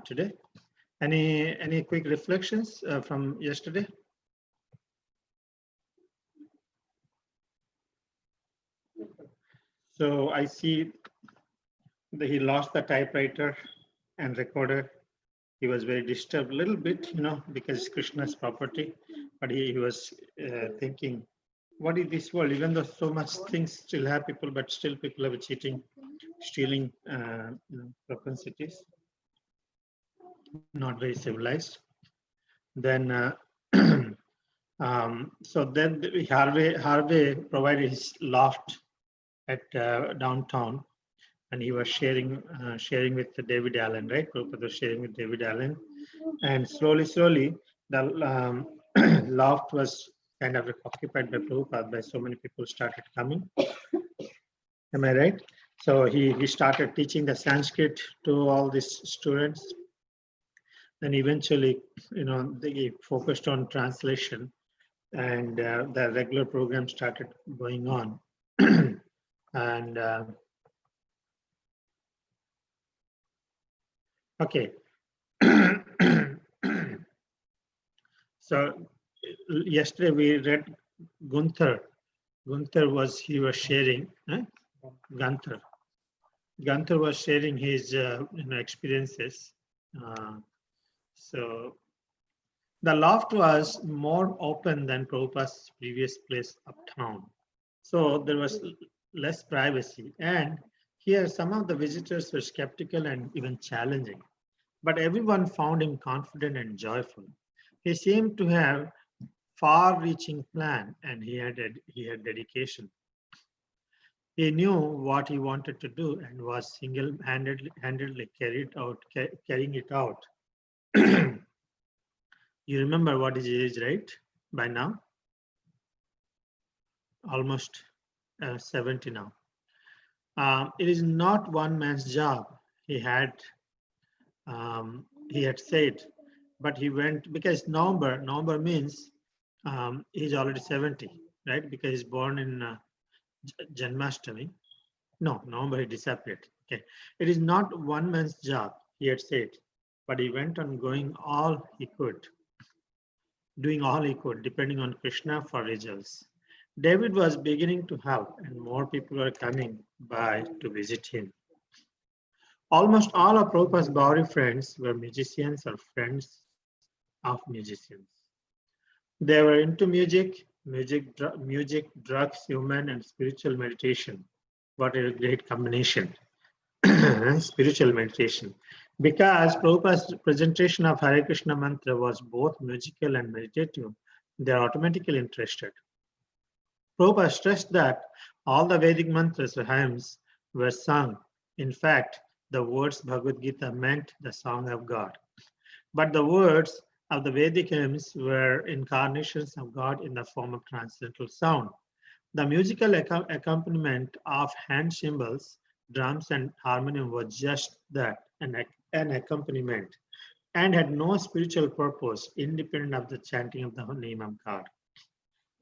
today. Any quick reflections from yesterday? So I see that he lost the typewriter and recorder. He was very disturbed a little bit, because it's Krishna's property. But he was thinking, what is this world? Even though so much things still have people, but still people have cheating, stealing propensities. Not very civilized. Then, so then Harvey provided his loft at downtown, and he was sharing with David Allen, right? Prabhupada was sharing with David Allen, and slowly the loft was kind of occupied by Prabhupada. By so many people started coming. Am I right? So he started teaching the Sanskrit to all these students. And eventually, they focused on translation, and the regular program started going on. And okay. So yesterday we read Gunther. Gunther was sharing. Gunther was sharing his experiences. So the loft was more open than Prabhupada's previous place uptown. So there was less privacy. And here some of the visitors were skeptical and even challenging. But everyone found him confident and joyful. He seemed to have far-reaching plan, and he had dedication. He knew what he wanted to do and was single-handedly carrying it out. You remember what his age, right? By now? Almost 70 now. It is not one man's job, he had said, but he went, because November means he's already 70, right? Because he's born in Janmashtami. No, November he disappeared. Okay, it is not one man's job, he had said, but he went on doing all he could, depending on Krishna for results. David was beginning to help, and more people were coming by to visit him. Almost all of Prabhupada's bowery friends were musicians or friends of musicians. They were into music, drugs, human, and spiritual meditation. What a great combination. Spiritual meditation. Because Prabhupada's presentation of Hare Krishna mantra was both musical and meditative, they are automatically interested. Prabhupada stressed that all the Vedic mantras or hymns were sung. In fact, the words Bhagavad Gita meant the song of God. But the words of the Vedic hymns were incarnations of God in the form of transcendental sound. The musical accompaniment of hand cymbals, drums, and harmonium was just that, an accompaniment, and had no spiritual purpose independent of the chanting of the name of God.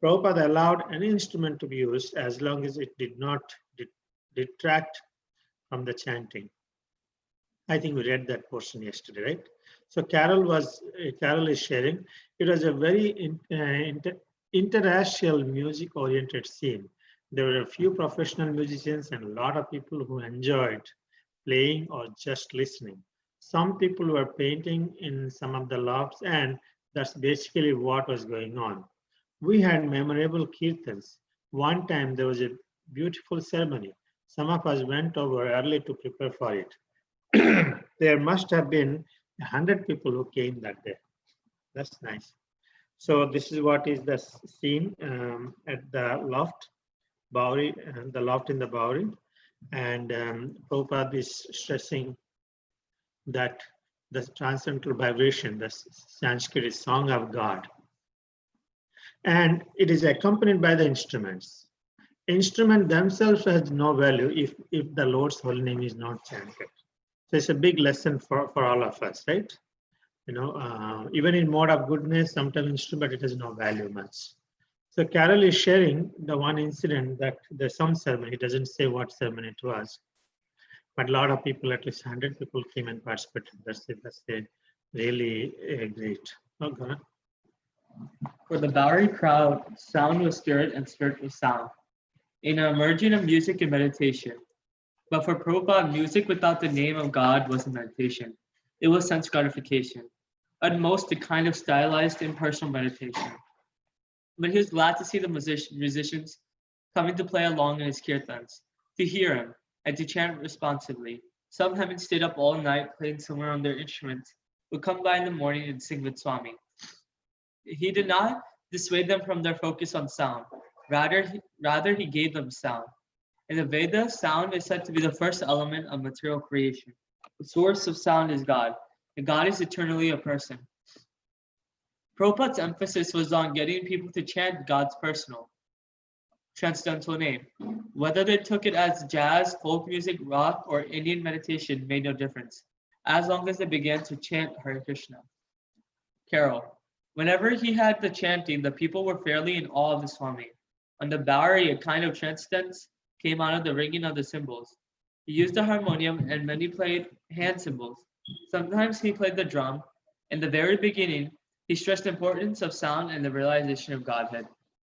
Prabhupada allowed any instrument to be used as long as it did not detract from the chanting. I think we read that portion yesterday, right? So Carol is sharing. It was a very interracial music-oriented scene. There were a few professional musicians and a lot of people who enjoyed playing or just listening. Some people were painting in some of the lofts, and that's basically what was going on. We had memorable kirtans. One time there was a beautiful ceremony. Some of us went over early to prepare for it. There must have been 100 people who came that day. That's nice. So this is what is the scene at the loft, Bowery, the loft in the Bowery. And Prabhupada is stressing that the transcendental vibration, the Sanskrit is song of God. And it is accompanied by the instruments. Instruments themselves has no value if the Lord's holy name is not chanted. So it's a big lesson for all of us, right? Even in mode of goodness, sometimes instrument, it has no value much. So Carol is sharing the one incident that there's some ceremony, he doesn't say what ceremony it was. But a lot of people, at least 100 people, came and participated. That's really great. Okay. For the Bowery crowd, sound was spirit and spirit was sound, in a merging of music and meditation. But for Prabhupada, music without the name of God wasn't meditation. It was sense gratification, at most a kind of stylized impersonal meditation. But he was glad to see the musicians coming to play along in his kirtans, to hear him, and to chant responsively. Some, having stayed up all night playing somewhere on their instruments, would come by in the morning and sing with Swami. He did not dissuade them from their focus on sound. Rather, he gave them sound. In the Vedas, sound is said to be the first element of material creation. The source of sound is God, and God is eternally a person. Prabhupada's emphasis was on getting people to chant God's personal, transcendental name. Whether they took it as jazz, folk music, rock, or Indian meditation made no difference, as long as they began to chant Hare Krishna. Carol. Whenever he had the chanting, the people were fairly in awe of the Swami. On the Bowery, a kind of transcendence came out of the ringing of the cymbals. He used the harmonium and many played hand cymbals. Sometimes he played the drum. In the very beginning, he stressed the importance of sound and the realization of Godhead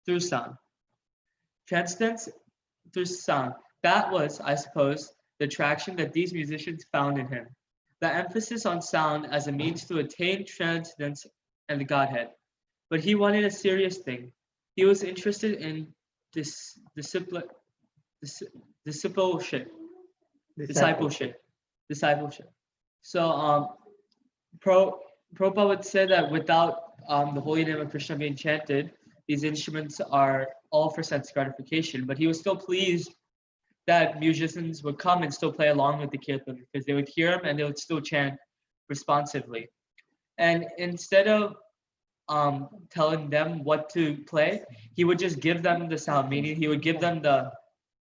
through sound. Transcendence through sound. That was, I suppose, the attraction that these musicians found in him. The emphasis on sound as a means to attain transcendence and the Godhead. But he wanted a serious thing. He was interested in discipleship. So Prabhupada would say that without the holy name of Krishna being chanted, these instruments are all for sense gratification. But he was still pleased that musicians would come and still play along with the kirtan because they would hear him and they would still chant responsively. And instead of telling them what to play, he would just give them the sound, meaning he would give them the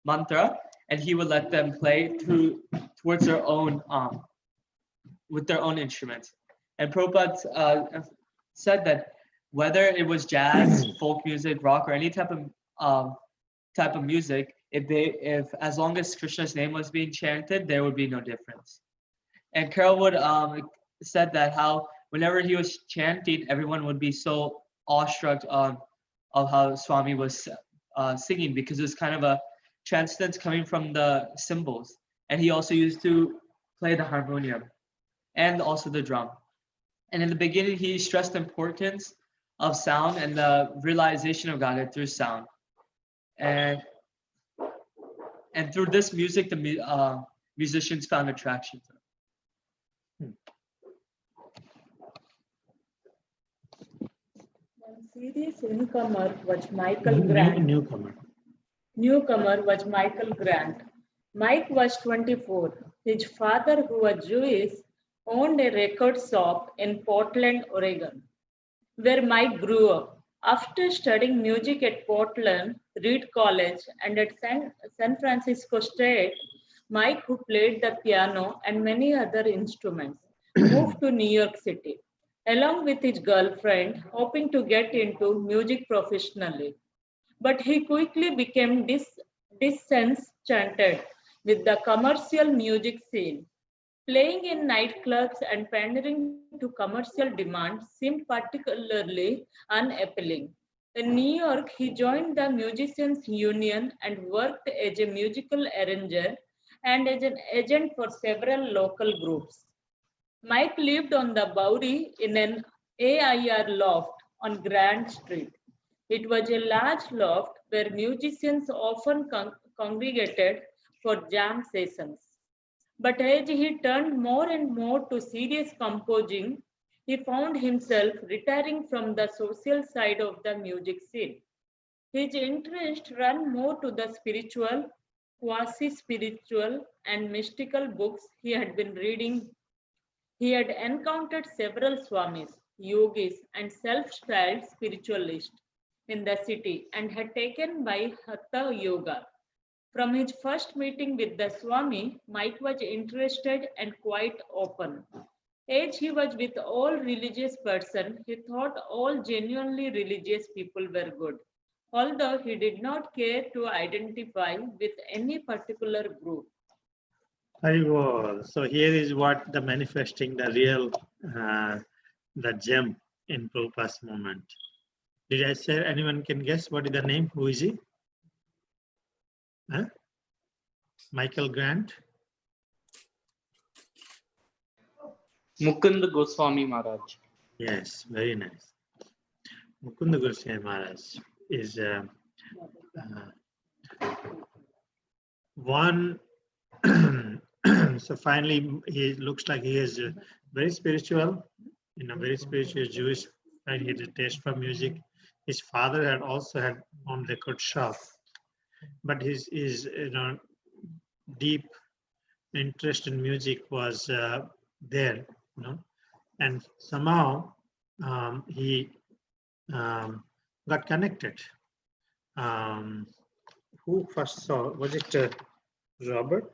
mantra and he would let them play towards their own with their own instruments. And Prabhupada said that whether it was jazz, folk music, rock, or any type of music, if as long as Krishna's name was being chanted, there would be no difference. And Carol would said that how whenever he was chanting, everyone would be so awestruck of how Swami was singing because it was kind of a transcendence coming from the cymbals. And he also used to play the harmonium and also the drum. And in the beginning, he stressed the importance of sound and the realization of God through sound. And through this music, the musicians found attraction to it. One serious newcomer was Michael Grant. Newcomer was Michael Grant. Mike was 24. His father, who was Jewish, owned a record shop in Portland, Oregon, where Mike grew up. After studying music at Portland, Reed College, and at San Francisco State, Mike, who played the piano and many other instruments, moved to New York City, along with his girlfriend, hoping to get into music professionally. But he quickly became disenchanted with the commercial music scene. Playing in nightclubs and pandering to commercial demand seemed particularly unappealing. In New York, he joined the Musicians Union and worked as a musical arranger and as an agent for several local groups. Mike lived on the Bowery in an AIR loft on Grand Street. It was a large loft where musicians often congregated for jam sessions. But as he turned more and more to serious composing, he found himself retiring from the social side of the music scene. His interest ran more to the spiritual, quasi-spiritual, and mystical books he had been reading. He had encountered several swamis, yogis, and self-styled spiritualists in the city and had taken by Hatha Yoga. From his first meeting with the Swami, Mike was interested and quite open. As he was with all religious persons, he thought all genuinely religious people were good, although he did not care to identify with any particular group. Haribol. So here is what the manifesting the real the gem in Prabhupada's movement. Did I say anyone can guess what is the name? Who is he? Huh? Michael Grant. Mukunda Goswami Maharaj. Yes, very nice. Mukunda Goswami Maharaj is one. So finally, he looks like he is very spiritual, very spiritual Jewish, and he had a taste for music. His father had also had on record shop, but his deep interest in music was there, and somehow he got connected. Who first saw? Was it Robert?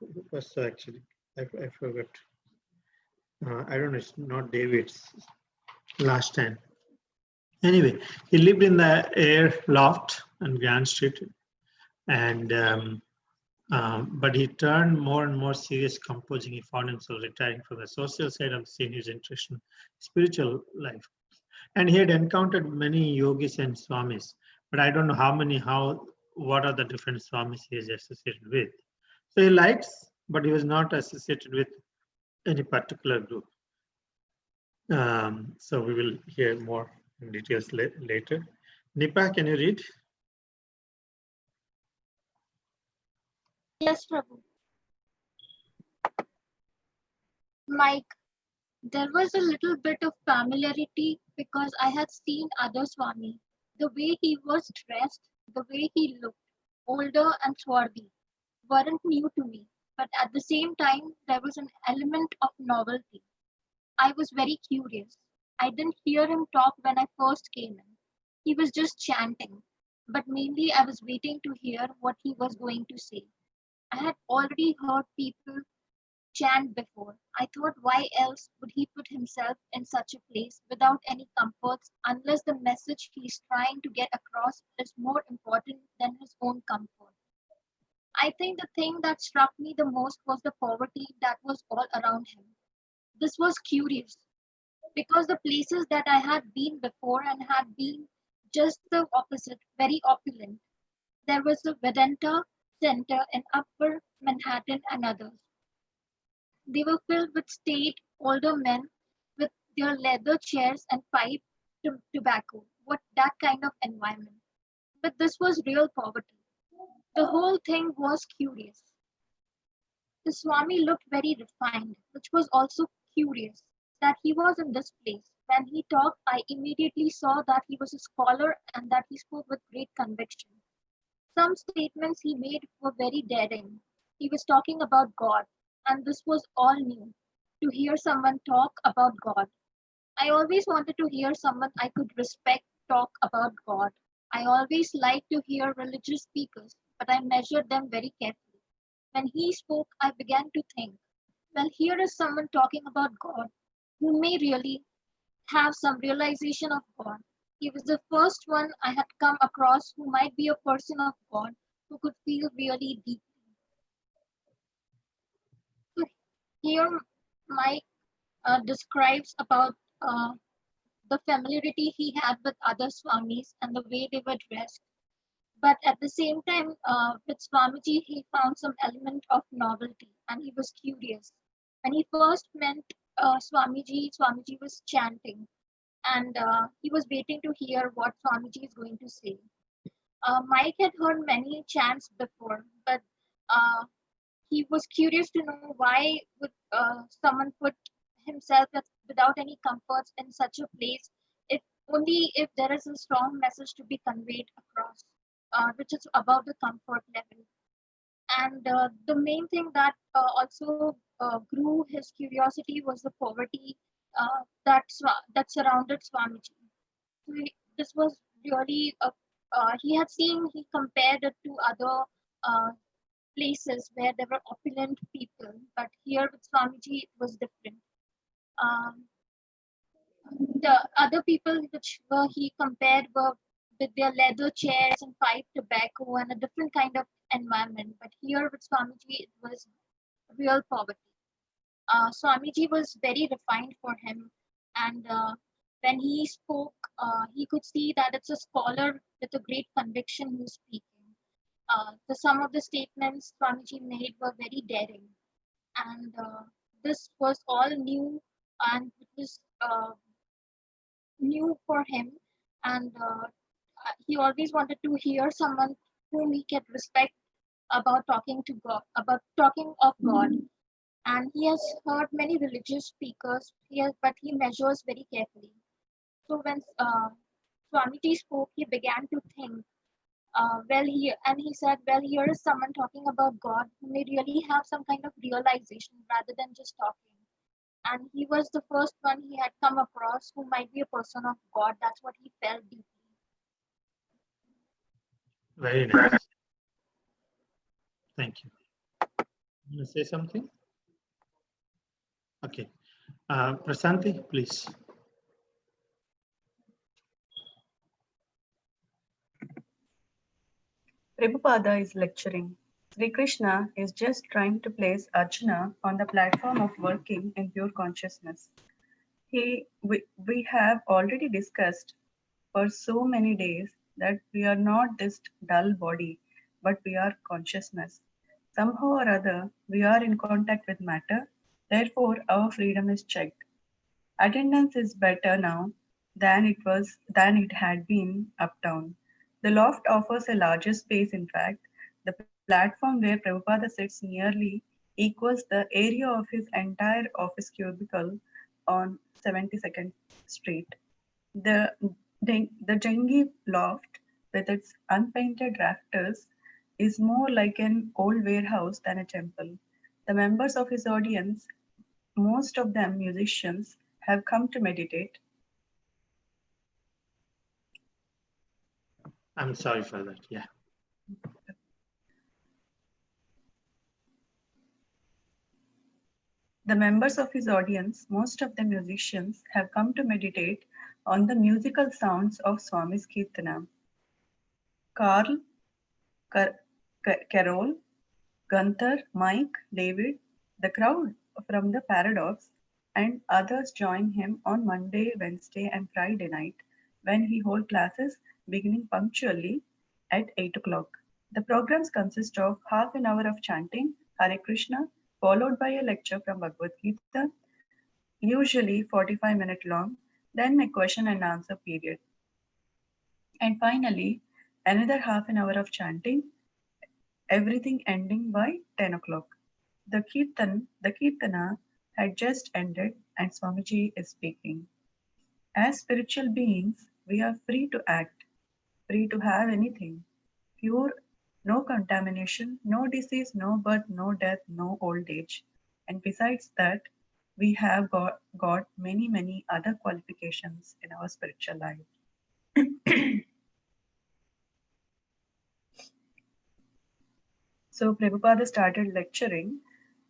Who first saw actually? I forgot. I don't know. It's not David's last time. Anyway, he lived in the air loft on Grand Street, and but he turned more and more serious composing. He found himself retiring from the social side of seeing his interest in spiritual life. And he had encountered many yogis and swamis, but I don't know what are the different swamis he is associated with. So he likes, but he was not associated with any particular group. So we will hear more in details later. Nipa, can you read? Yes, Prabhu. Mike, there was a little bit of familiarity because I had seen other Swami. The way he was dressed, the way he looked, older and swarthy, weren't new to me. But at the same time, there was an element of novelty. I was very curious. I didn't hear him talk when I first came in. He was just chanting. But mainly, I was waiting to hear what he was going to say. I had already heard people chant before. I thought, why else would he put himself in such a place without any comforts unless the message he's trying to get across is more important than his own comfort? I think the thing that struck me the most was the poverty that was all around him. This was curious because the places that I had been before and had been just the opposite, very opulent. There was a Vedanta center in Upper Manhattan and others. They were filled with staid, older men with their leather chairs and pipe tobacco. What that kind of environment. But this was real poverty. The whole thing was curious. The Swami looked very refined, which was also curious that he was in this place. When he talked, I immediately saw that he was a scholar and that he spoke with great conviction. Some statements he made were very daring. He was talking about God, and this was all new to hear someone talk about God. I always wanted to hear someone I could respect talk about God. I always liked to hear religious speakers, but I measured them very carefully. When he spoke, I began to think, well, here is someone talking about God who may really have some realization of God. He was the first one I had come across who might be a person of God who could feel really deeply. So here, Mike describes about the familiarity he had with other Swamis and the way they were dressed. But at the same time, with Swamiji, he found some element of novelty and he was curious. When he first met Swamiji was chanting and he was waiting to hear what Swamiji is going to say. Mike had heard many chants before, but uh, he was curious to know why would someone put himself without any comforts in such a place, if only if there is a strong message to be conveyed across, which is above the comfort level. And the main thing that also grew his curiosity was the poverty that surrounded Swamiji. This was really he compared it to other uh, places where there were opulent people, but here with Swamiji it was different. Um, the other people which were he compared were with their leather chairs and pipe tobacco and a different kind of environment. But here with Swamiji, it was real poverty. Swamiji was very refined for him, and when he spoke, he could see that it's a scholar with a great conviction who's speaking. Some of the statements Swamiji made were very daring, and this was all new, and it was new for him. And he always wanted to hear someone whom he can respect about talking to God, about talking of God. And he has heard many religious speakers, but he measures very carefully. So when Swamiji spoke, he began to think. He said, well, here is someone talking about God who may really have some kind of realization rather than just talking. And he was the first one he had come across who might be a person of God. That's what he felt deeply. Very nice. Thank you. You want to say something? Okay. Prasanthi, please. Prabhupada is lecturing. Sri Krishna is just trying to place Arjuna on the platform of working in pure consciousness. We have already discussed for so many days that we are not this dull body, but we are consciousness. Somehow or other, we are in contact with matter, therefore our freedom is checked. Attendance is better now than it had been uptown. The loft offers a larger space, in fact. The platform where Prabhupada sits nearly equals the area of his entire office cubicle on 72nd Street. The, the dingy loft with its unpainted rafters is more like an old warehouse than a temple. The members of his audience, most of them musicians, have come to meditate. I'm sorry for that. Yeah. The members of his audience, most of them musicians, have come to meditate on the musical sounds of Swami's Kirtana. Carl, Carol, Gunther, Mike, David, the crowd from the Paradox, and others join him on Monday, Wednesday, and Friday night when he holds classes beginning punctually at 8 o'clock. The programs consist of half an hour of chanting Hare Krishna, followed by a lecture from Bhagavad Gita, usually 45-minute long, then a question and answer period. And finally, another half an hour of chanting, everything ending by 10 o'clock. The Kirtana had just ended and Swamiji is speaking. As spiritual beings, we are free to act, free to have anything. Pure, no contamination, no disease, no birth, no death, no old age. And besides that, we have got many other qualifications in our spiritual life. So Prabhupada started lecturing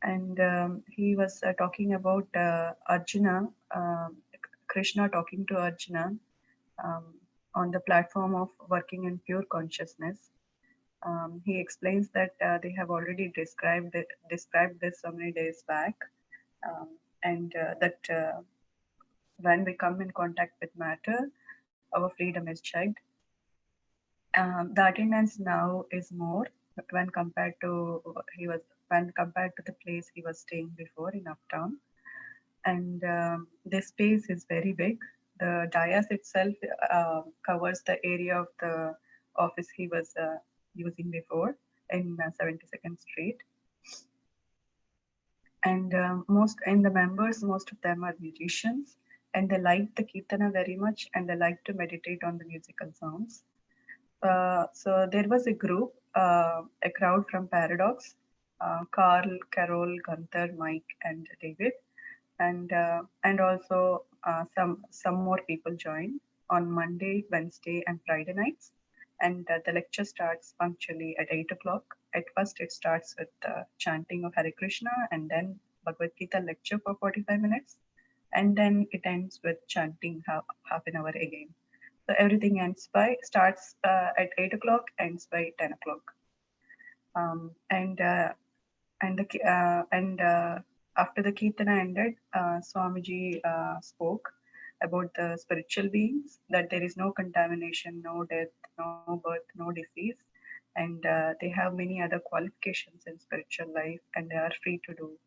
and he was talking about Arjuna, Krishna talking to Arjuna um, on the platform of working in pure consciousness. He explains that they have already described this so many days back, and that when we come in contact with matter, our freedom is checked. The attendance now is more when compared to the place he was staying before in Uptown, and this space is very big. The dais itself covers the area of the office he was using before in 72nd Street. And most of them are musicians, and they like the kirtana very much, and they like to meditate on the musical sounds. So there was a group, a crowd from Paradox, Carl, Carol, Gunther, Mike, and David, and also some more people join on Monday, Wednesday, and Friday nights. And the lecture starts punctually at 8 o'clock. At first, it starts with chanting of Hare Krishna, and then Bhagavad Gita lecture for 45 minutes, and then it ends with chanting half an hour again. So everything starts at 8 o'clock, ends by 10 o'clock. And After the Kirtana ended, Swamiji spoke about the spiritual beings, that there is no contamination, no death, no birth, no disease, and they have many other qualifications in spiritual life, and they are free to do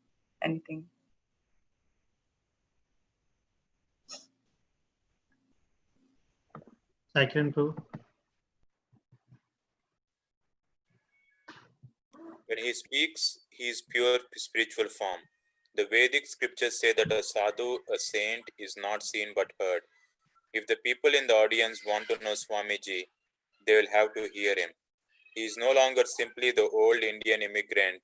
anything. Second to When he speaks, he is pure spiritual form. The Vedic scriptures say that a sadhu, a saint, is not seen but heard. If the people in the audience want to know Swamiji, they will have to hear him. He is no longer simply the old Indian immigrant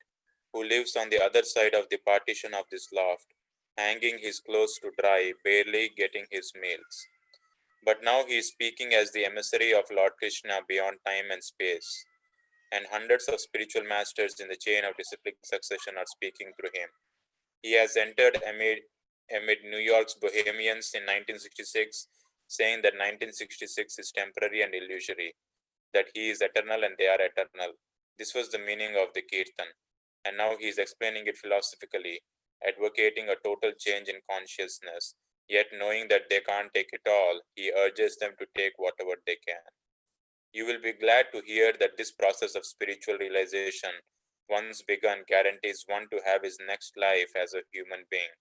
who lives on the other side of the partition of this loft, hanging his clothes to dry, barely getting his meals. But now he is speaking as the emissary of Lord Krishna beyond time and space, and hundreds of spiritual masters in the chain of disciplic succession are speaking through him. He has entered amid New York's bohemians in 1966, saying that 1966 is temporary and illusory, that he is eternal and they are eternal. This was the meaning of the Kirtan, and now he is explaining it philosophically, advocating a total change in consciousness. Yet knowing that they can't take it all, he urges them to take whatever they can. You will be glad to hear that this process of spiritual realization, once begun, guarantees one to have his next life as a human being.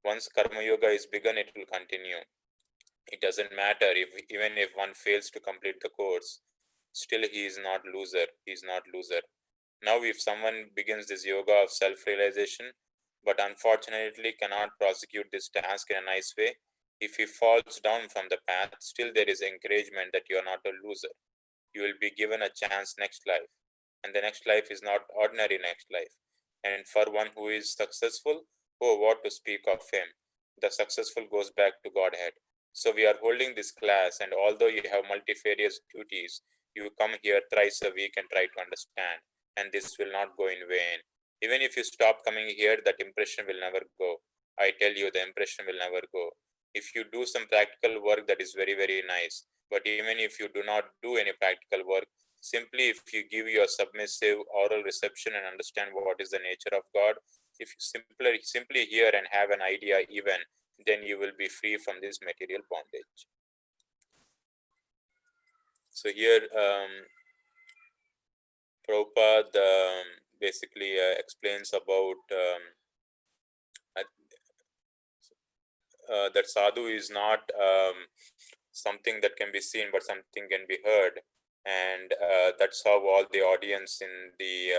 Once Karma Yoga is begun, it will continue. It doesn't matter even if one fails to complete the course, still he is not loser. He is not loser. Now, if someone begins this yoga of self-realization, but unfortunately cannot prosecute this task in a nice way, if he falls down from the path, still there is encouragement that you are not a loser. You will be given a chance next life. And the next life is not ordinary next life. And for one who is successful, oh, what to speak of him? The successful goes back to Godhead. So we are holding this class, and although you have multifarious duties, you come here thrice a week and try to understand. And this will not go in vain. Even if you stop coming here, that impression will never go. I tell you, the impression will never go. If you do some practical work, that is very, very nice. But even if you do not do any practical work, simply if you give your submissive oral reception and understand what is the nature of God, if you simply hear and have an idea even, then you will be free from this material bondage. So here, Prabhupada basically explains about that sadhu is not something that can be seen, but something can be heard. And that's how all the audience in the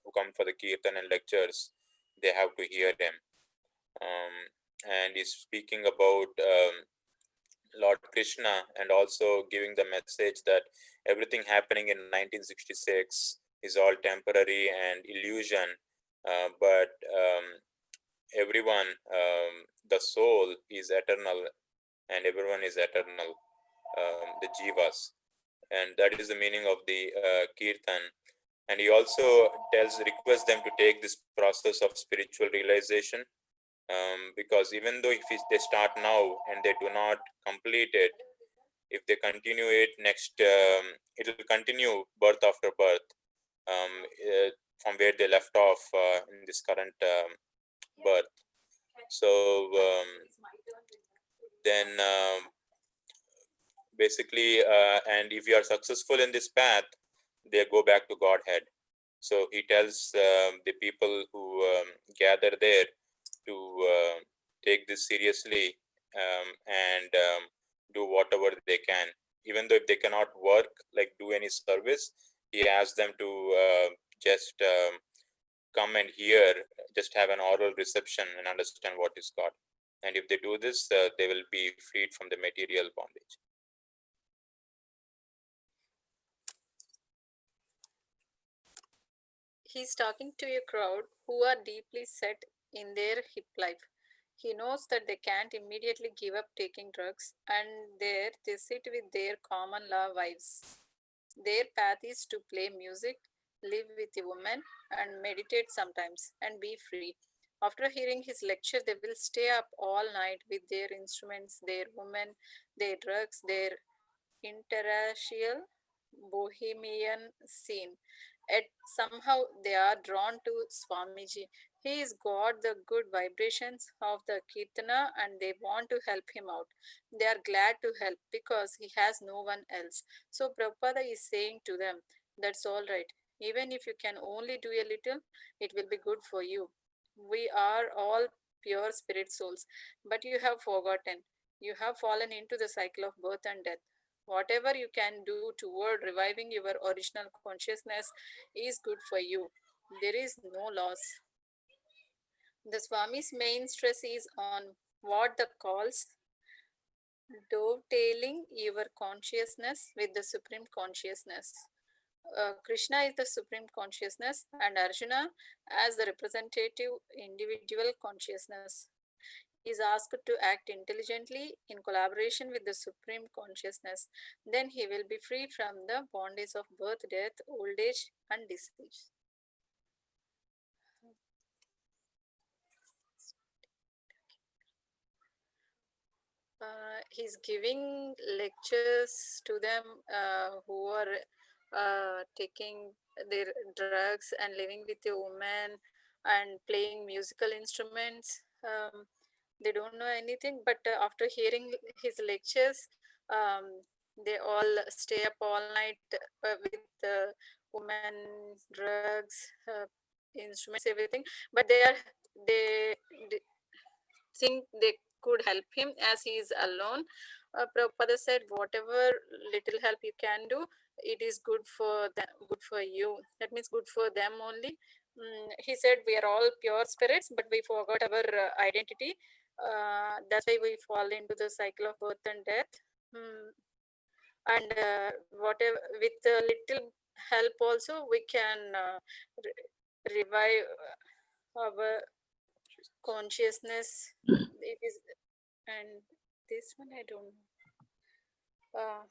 who come for the kirtan and lectures, they have to hear him. And he's speaking about Lord Krishna, and also giving the message that everything happening in 1966 is all temporary and illusion, but everyone, the soul is eternal, and everyone is eternal, the jivas. And that is the meaning of the kirtan. And he also requests them to take this process of spiritual realization, because even though if they start now and they do not complete it, if they continue it next, it will continue birth after birth, from where they left off in this current birth. So then basically, and if you are successful in this path, they go back to Godhead. So he tells the people who gather there to take this seriously, and do whatever they can. Even though if they cannot work, like do any service, he asks them to just come and hear, just have an oral reception and understand what is God. And if they do this, they will be freed from the material bondage. He's talking to a crowd who are deeply set in their hip life. He knows that they can't immediately give up taking drugs, and there they sit with their common law wives. Their path is to play music, live with a woman, and meditate sometimes, and be free. After hearing his lecture, they will stay up all night with their instruments, their women, their drugs, their interracial bohemian scene. Yet somehow they are drawn to Swamiji. He is got the good vibrations of the Kirtana and they want to help him out. They are glad to help because he has no one else. So Prabhupada is saying to them, that's all right. Even if you can only do a little, it will be good for you. We are all pure spirit souls, but you have forgotten. You have fallen into the cycle of birth and death. Whatever you can do toward reviving your original consciousness is good for you. There is no loss. The Swami's main stress is on what the calls dovetailing your consciousness with the supreme consciousness. Krishna is the supreme consciousness and Arjuna as the representative individual consciousness. He is asked to act intelligently in collaboration with the supreme consciousness. Then he will be free from the bondage of birth, death, old age, and disease. He's giving lectures to them who are taking their drugs and living with a woman and playing musical instruments. They don't know anything, but after hearing his lectures, they all stay up all night with women, drugs, instruments, everything. But they think they could help him as he is alone. Prabhupada said, whatever little help you can do, it is good for them, good for you. That means good for them only. He said, we are all pure spirits, but we forgot our identity. That's why we fall into the cycle of birth and death. And whatever with a little help also, we can revive our consciousness. It is, and this one I don't know.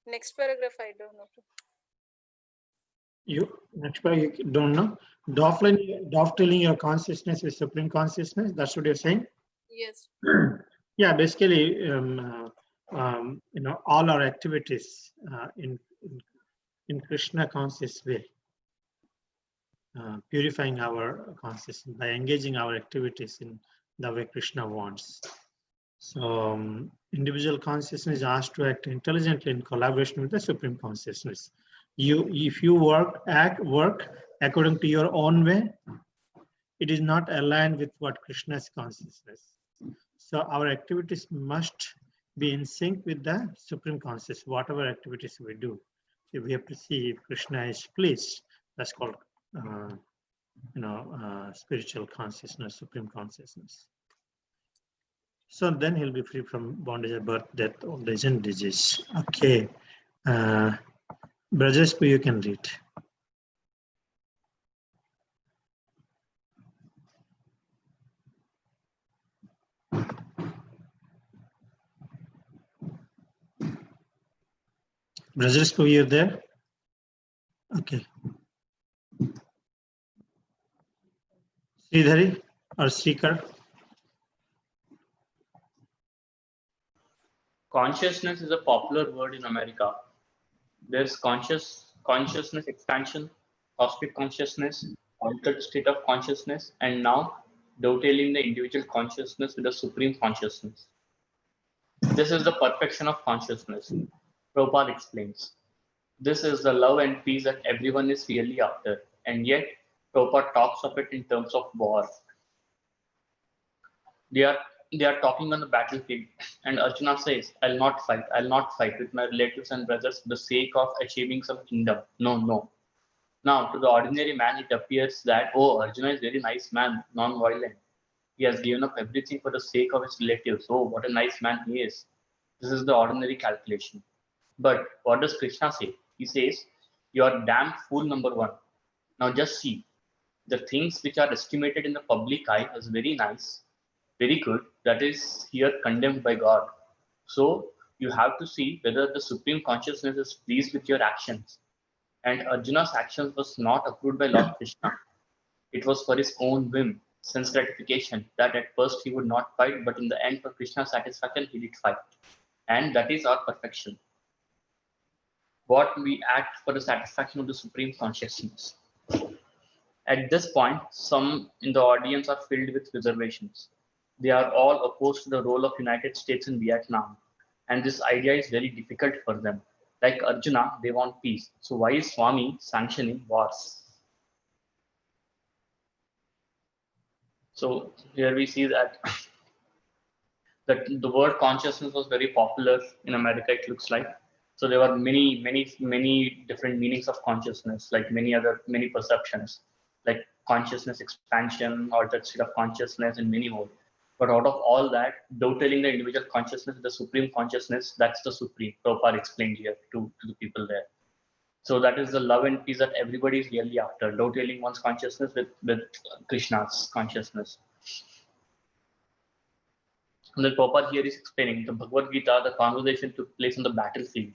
Next paragraph I don't know. You next part you don't know. Dovetailing your consciousness with supreme consciousness. That's what you're saying. Yes. Yeah, basically, all our activities in Krishna conscious way, purifying our consciousness by engaging our activities in the way Krishna wants. So individual consciousness is asked to act intelligently in collaboration with the supreme consciousness. If you work according to your own way, it is not aligned with what Krishna's consciousness. So our activities must be in sync with the supreme consciousness. Whatever activities we do, if we have to see if Krishna is pleased. That's called spiritual consciousness, supreme consciousness. So then he'll be free from bondage of birth, death, old age, and disease. Okay. Brajespu, you can read. Brajespu, you're there? Okay. Sridhari or Srikar? Consciousness is a popular word in America. There's consciousness expansion, cosmic consciousness, altered state of consciousness, and now dovetailing the individual consciousness with the supreme consciousness. This is the perfection of consciousness. Prabhupada explains. This is the love and peace that everyone is really after, and yet Prabhupada talks of it in terms of war. They are talking on the battlefield, and Arjuna says, I'll not fight with my relatives and brothers for the sake of achieving some kingdom. No. Now, to the ordinary man, it appears that, oh, Arjuna is a very nice man, non-violent. He has given up everything for the sake of his relatives. Oh, what a nice man he is. This is the ordinary calculation. But what does Krishna say? He says, you are damn fool number one. Now just see, the things which are estimated in the public eye as very nice, very good, that is here condemned by God. So you have to see whether the supreme consciousness is pleased with your actions. And Arjuna's actions was not approved by Lord Krishna. It was for his own whim, sense gratification, that at first he would not fight, but in the end for Krishna's satisfaction he did fight. And that is our perfection. what we act for the satisfaction of the Supreme Consciousness. At this point, some in the audience are filled with reservations. They are all opposed to the role of United States in Vietnam, and this idea is very difficult for them. Like Arjuna, they want peace. So why is Swami sanctioning wars? So here we see that that the word consciousness was very popular in America, it looks like. So there were many different meanings of consciousness, like many perceptions, like consciousness expansion, altered state of consciousness, and many more. But out of all that, dovetailing the individual consciousness with the supreme consciousness, that's the supreme. Prabhupada explained here to the people there. So that is the love and peace that everybody is really after, dovetailing one's consciousness with Krishna's consciousness. And then Prabhupada here is explaining the Bhagavad Gita, the conversation took place on the battlefield.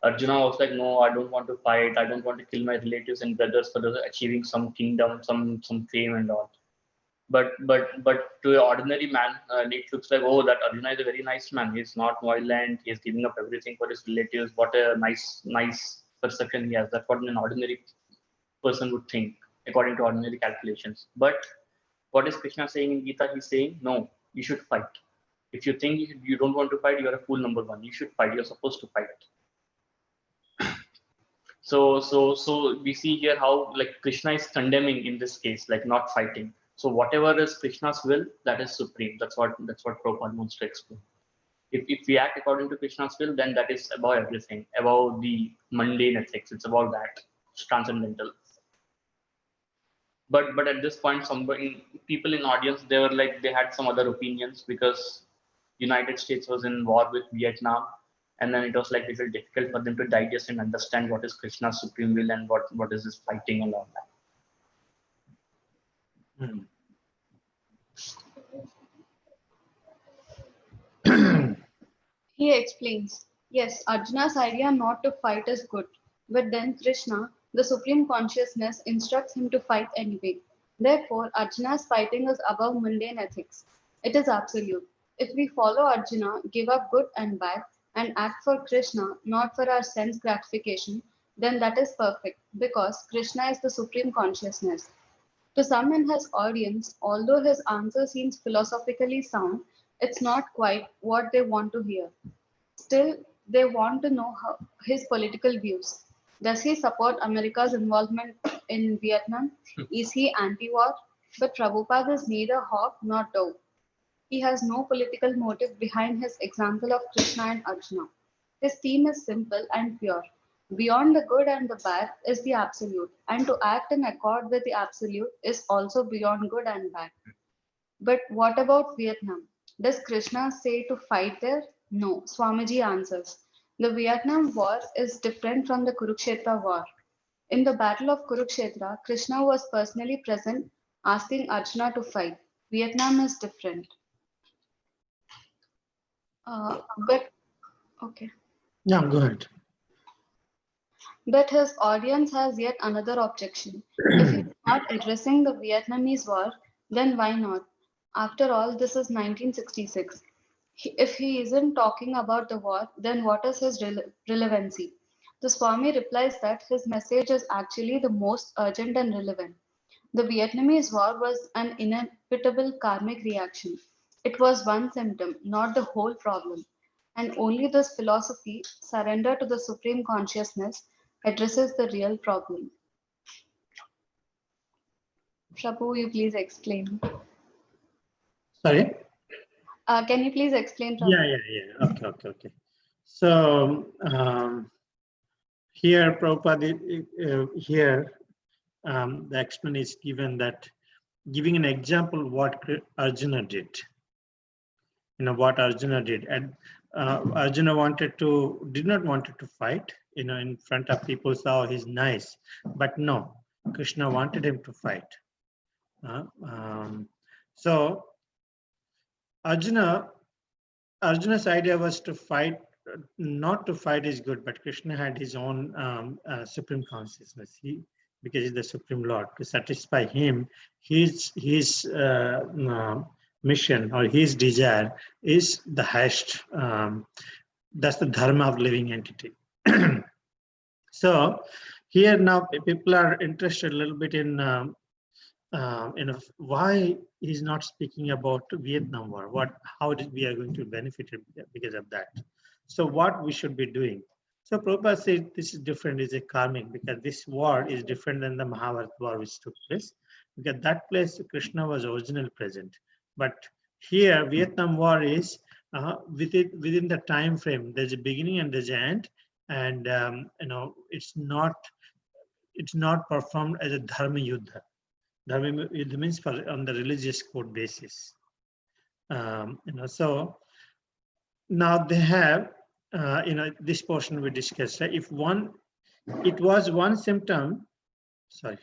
Arjuna was like, no, I don't want to fight. I don't want to kill my relatives and brothers for achieving some kingdom, some fame and all. But to an ordinary man, it looks like, oh, that Arjuna is a very nice man. He's not violent. He's giving up everything for his relatives. What a nice perception he has. That's what an ordinary person would think, according to ordinary calculations. But what is Krishna saying in Gita? He's saying, no, you should fight. If you think you don't want to fight, you're a fool, number one. You should fight. You're supposed to fight. So we see here how like Krishna is condemning in this case, like not fighting. So whatever is Krishna's will, that is supreme. That's what Prabhupada wants to explain. If we act according to Krishna's will, then that is above everything, above the mundane ethics. It's about that. It's transcendental. But at this point, people in audience, they were like, they had some other opinions because United States was in war with Vietnam, and then it was like a little difficult for them to digest and understand what is Krishna's supreme will and what is this fighting and all Hmm. He explains, yes, Arjuna's idea not to fight is good, but then Krishna, the Supreme Consciousness, instructs him to fight anyway. Therefore, Arjuna's fighting is above mundane ethics. It is absolute. If we follow Arjuna, give up good and bad, and act for Krishna, not for our sense gratification, then that is perfect, because Krishna is the Supreme Consciousness. To some in his audience, although his answer seems philosophically sound, it's not quite what they want to hear. Still, they want to know his political views. Does he support America's involvement in Vietnam? Is he anti-war? But Prabhupada is neither hawk nor dove. He has no political motive behind his example of Krishna and Arjuna. His theme is simple and pure. Beyond the good and the bad is the absolute, and to act in accord with the absolute is also beyond good and bad. But what about Vietnam? Does Krishna say to fight there? No, Swamiji answers. The Vietnam War is different from the Kurukshetra War. In the Battle of Kurukshetra, Krishna was personally present, asking Arjuna to fight. Vietnam is different. Okay. Yeah, go ahead. But his audience has yet another objection. If he's not addressing the Vietnamese war, then why not? After all, this is 1966. If he isn't talking about the war, then what is his relevancy? The Swami replies that his message is actually the most urgent and relevant. The Vietnamese war was an inevitable karmic reaction. It was one symptom, not the whole problem. And only this philosophy, surrender to the Supreme Consciousness, addresses the real problem. Prabhu, you please explain. Sorry? Can you please explain, Prabhu? Yeah. Okay. So here, Prabhupada, the explanation is given that giving an example what Arjuna did. What Arjuna did, and Arjuna did not want to fight. In front of people, saw he's nice, but no, Krishna wanted him to fight. So Arjuna's idea was to fight. Not to fight is good, but Krishna had his own supreme consciousness. Because he's the Supreme Lord, to satisfy him, his mission or his desire is the highest. That's the dharma of living entity. So here now people are interested a little bit in why he's not speaking about Vietnam War. How we are going to benefit because of that. So what we should be doing. So Prabhupada said this is different, is a karmic, because this war is different than the Mahabharata war which took place. Because that place Krishna was originally present, but here Vietnam War is within the time frame. There's a beginning and there's an end, and it's not performed as a dharma yuddha. Dharma yuddha means on the religious code basis. So now they have this portion we discussed. Right? It was one symptom. Sorry.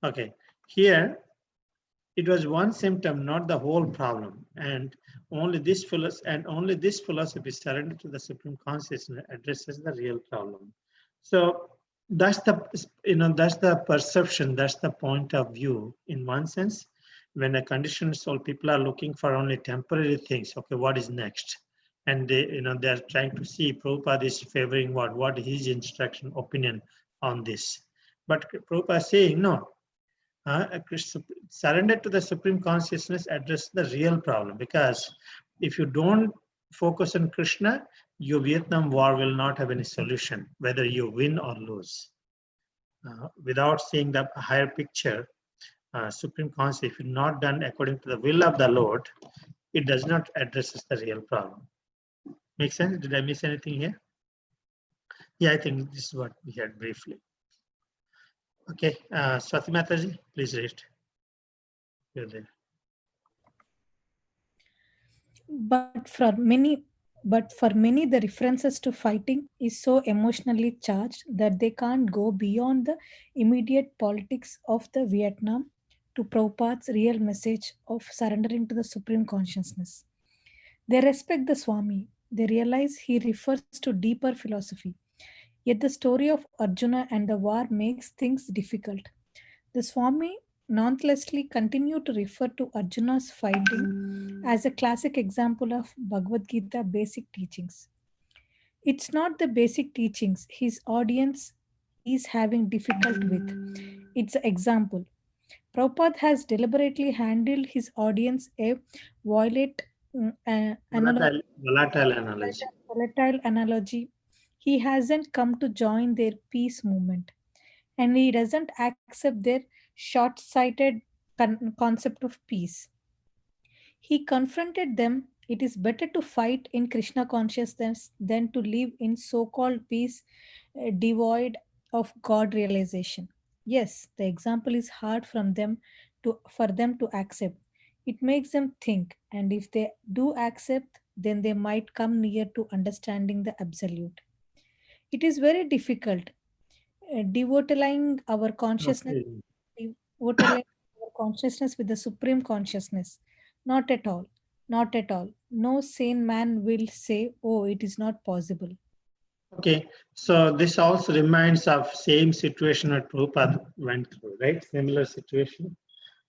Okay, here it was one symptom, not the whole problem, and only this philosophy surrender to the supreme consciousness addresses the real problem. So that's the perception, that's the point of view. In one sense, when a conditioned soul, people are looking for only temporary things. Okay, what is next? And they're trying to see Prabhupada is favoring what his instruction, opinion on this. But Prabhupada is saying no. Surrender to the supreme consciousness address the real problem, because if you don't focus on Krishna, your Vietnam War will not have any solution, whether you win or lose. Without seeing the higher picture, supreme consciousness, if you're not done according to the will of the Lord, it does not address the real problem. Make sense? Did I miss anything here? Yeah, I think this is what we had briefly. Okay, Swati Mataji, please read. You're there. But for many, the references to fighting is so emotionally charged that they can't go beyond the immediate politics of the Vietnam to Prabhupada's real message of surrendering to the supreme consciousness. They respect the Swami. They realize he refers to deeper philosophy. Yet the story of Arjuna and the war makes things difficult. The Swami nonethelessly continued to refer to Arjuna's fighting as a classic example of Bhagavad Gita basic teachings. It's not the basic teachings his audience is having difficult with. It's an example. Prabhupada has deliberately handled his audience a violate Volatile analogy. volatile analogy. He hasn't come to join their peace movement, and he doesn't accept their short sighted concept of peace. He confronted them. It is better to fight in Krishna consciousness than to live in so called peace devoid of God realization. Yes, the example is hard for them to accept. It makes them think, and if they do accept, then they might come near to understanding the absolute. It is very difficult devoteling our consciousness Okay. devoteling our consciousness with the supreme consciousness. Not at all. Not at all. No sane man will say, oh, it is not possible. Okay, so this also reminds of same situation that Prabhupada went through, right? Similar situation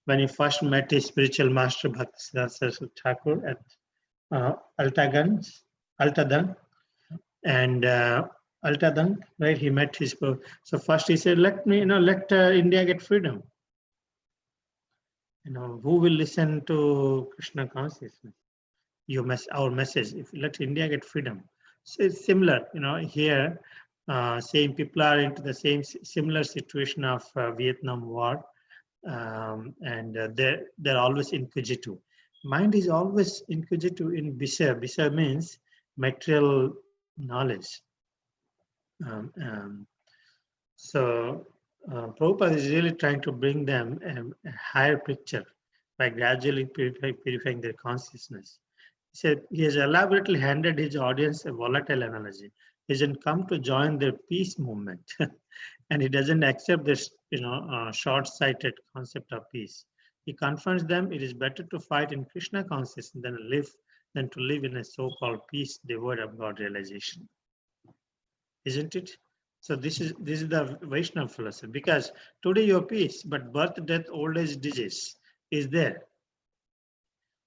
when he first met his spiritual master Bhaktisiddhanta Saraswati Thakur at Altadang, and Altadang, right? He met his. So first he said, "Let India get freedom. Who will listen to Krishna consciousness? Our message. If let India get freedom." So it's similar, here, same people are into the similar situation of Vietnam War, and they're always inquisitive. Mind is always inquisitive in Bisa. Bisa means material knowledge. So Prabhupada is really trying to bring them a higher picture by gradually purifying their consciousness. He said he has elaborately handed his audience a volatile analogy. He doesn't come to join their peace movement, and he doesn't accept this, short-sighted concept of peace. He confronts them. It is better to fight in Krishna consciousness than to live in a so-called peace devoid of God realization. Isn't it? So this is the Vaishnava philosophy. Because today you're peace, but birth, death, old age, disease is there.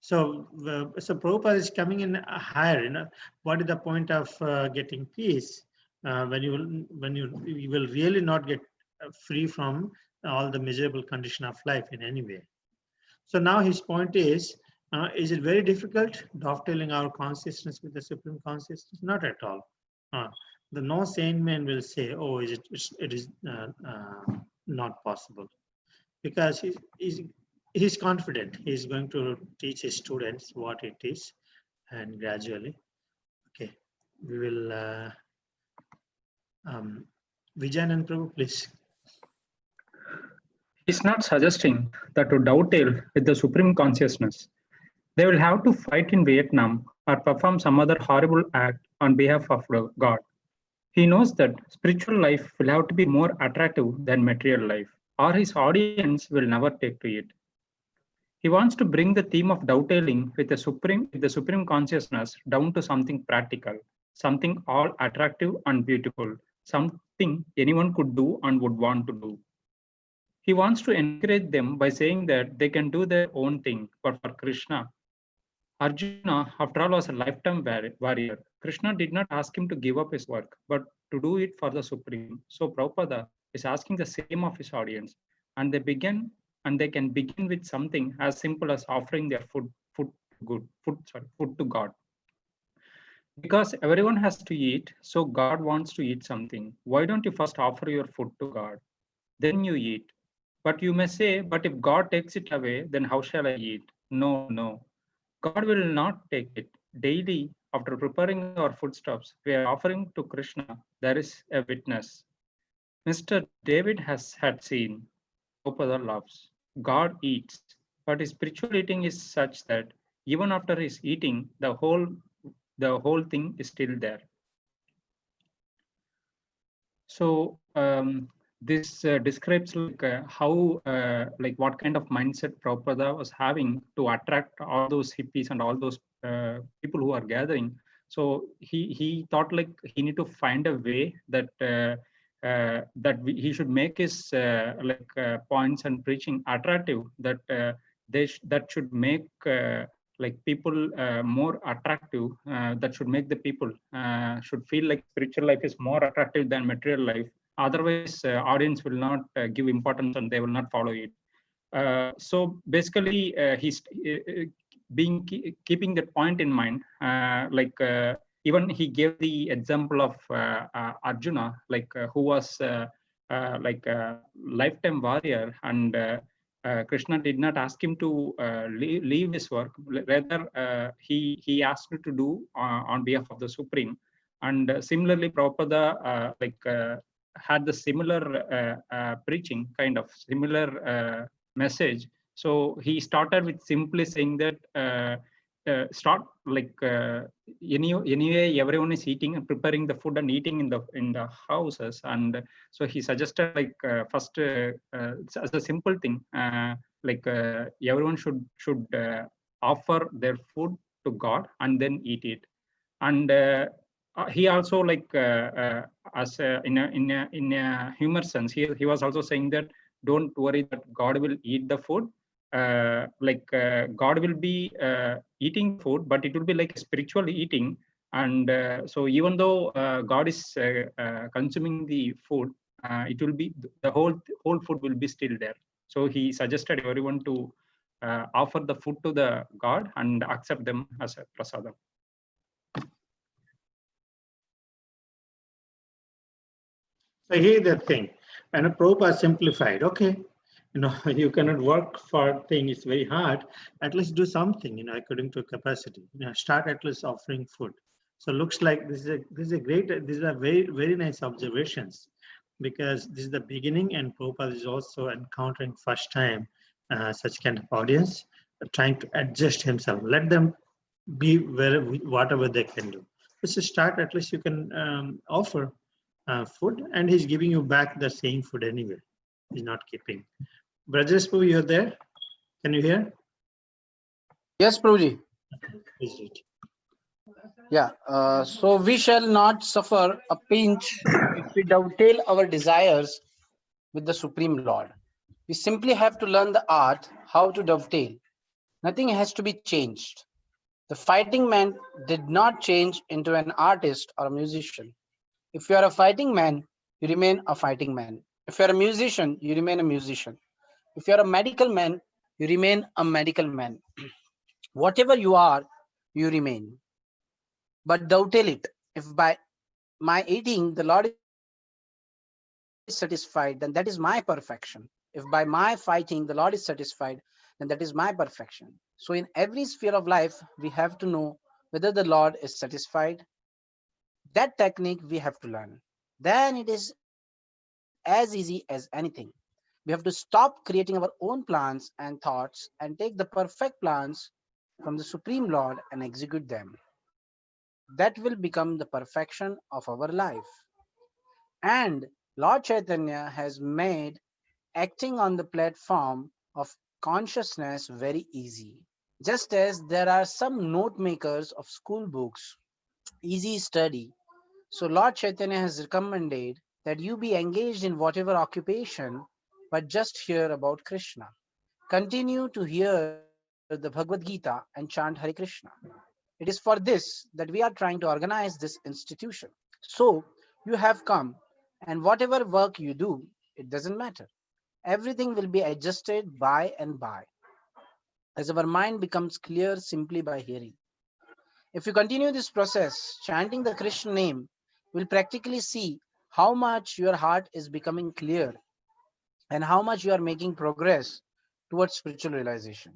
So Prabhupada is coming in higher. What is the point of getting peace you will really not get free from all the miserable condition of life in any way. So now his point is it very difficult dovetailing our consciousness with the supreme consciousness? Not at all. The no sane man will say, oh, it is not possible, because he's confident. He's going to teach his students what it is, and gradually, okay, we will. Vijayan and Prabhu, please. He's not suggesting that to dovetail with the supreme consciousness, they will have to fight in Vietnam or perform some other horrible act on behalf of God. He knows that spiritual life will have to be more attractive than material life, or his audience will never take to it. He wants to bring the theme of dovetailing with the supreme consciousness down to something practical, something all attractive and beautiful, something anyone could do and would want to do. He wants to encourage them by saying that they can do their own thing, but for Krishna, Arjuna, after all, was a lifetime warrior. Krishna did not ask him to give up his work, but to do it for the Supreme. So Prabhupada is asking the same of his audience, and they can begin with something as simple as offering their food to God. Because everyone has to eat, so God wants to eat something. Why don't you first offer your food to God? Then you eat. But you may say, but if God takes it away, then how shall I eat? No. God will not take it. Daily, after preparing our foodstuffs, we are offering to Krishna. There is a witness. Mr. David had seen. Prabhupada loves. God eats, but his spiritual eating is such that even after his eating, the whole thing is still there. So this describes how what kind of mindset Prabhupada was having to attract all those hippies and all those people who are gathering. So he thought he need to find a way that he should make his points and preaching attractive, that that should make people more attractive, that should make the people should feel like spiritual life is more attractive than material life. Otherwise, audience will not give importance and they will not follow it. So basically, he's keeping that point in mind. Even he gave the example of Arjuna, who was a lifetime warrior, and Krishna did not ask him to leave his work. Rather, he asked to do on behalf of the Supreme. And similarly, Prabhupada had the similar preaching, kind of similar message. So he started with simply saying that anyway everyone is eating and preparing the food and eating in the houses, and so he suggested first as a simple thing, everyone should offer their food to God and then eat it. And he also as in a humor sense, he was also saying that don't worry that God will eat the food. God will be eating food, but it will be like spiritual eating. And so even though God is consuming the food, it will be the whole food will be still there. So he suggested everyone to offer the food to the God and accept them as a prasadam. So here's the thing, and Prabhupada simplified. Okay, you cannot work for thing, it's very hard. At least do something, according to capacity. Start at least offering food. So looks like these are very, very nice observations, because this is the beginning, and Prabhupada is also encountering first time such kind of audience, trying to adjust himself. Let them be whatever they can do. Just start, at least you can offer food, and he's giving you back the same food anyway. He's not keeping. Brajespu, you're there? Can you hear? Yes, Prabhuji. Please read. Yeah. So we shall not suffer a pinch if we dovetail our desires with the Supreme Lord. We simply have to learn the art how to dovetail. Nothing has to be changed. The fighting man did not change into an artist or a musician. If you are a fighting man, you remain a fighting man. If you are a musician, you remain a musician. If you are a medical man, you remain a medical man. Whatever you are, you remain. But dovetail it. If by my eating the Lord is satisfied, then that is my perfection. If by my fighting the Lord is satisfied, then that is my perfection. So in every sphere of life, we have to know whether the Lord is satisfied. That technique we have to learn. Then it is as easy as anything. We have to stop creating our own plans and thoughts and take the perfect plans from the Supreme Lord and execute them. That will become the perfection of our life. And Lord Chaitanya has made acting on the platform of consciousness very easy. Just as there are some note makers of school books, easy study. So Lord Chaitanya has recommended that you be engaged in whatever occupation, but just hear about Krishna. Continue to hear the Bhagavad Gita and chant Hare Krishna. It is for this that we are trying to organize this institution. So you have come, and whatever work you do, it doesn't matter. Everything will be adjusted by and by, as our mind becomes clear simply by hearing. If you continue this process, chanting the Krishna name, you will practically see how much your heart is becoming clear and how much you are making progress towards spiritual realization,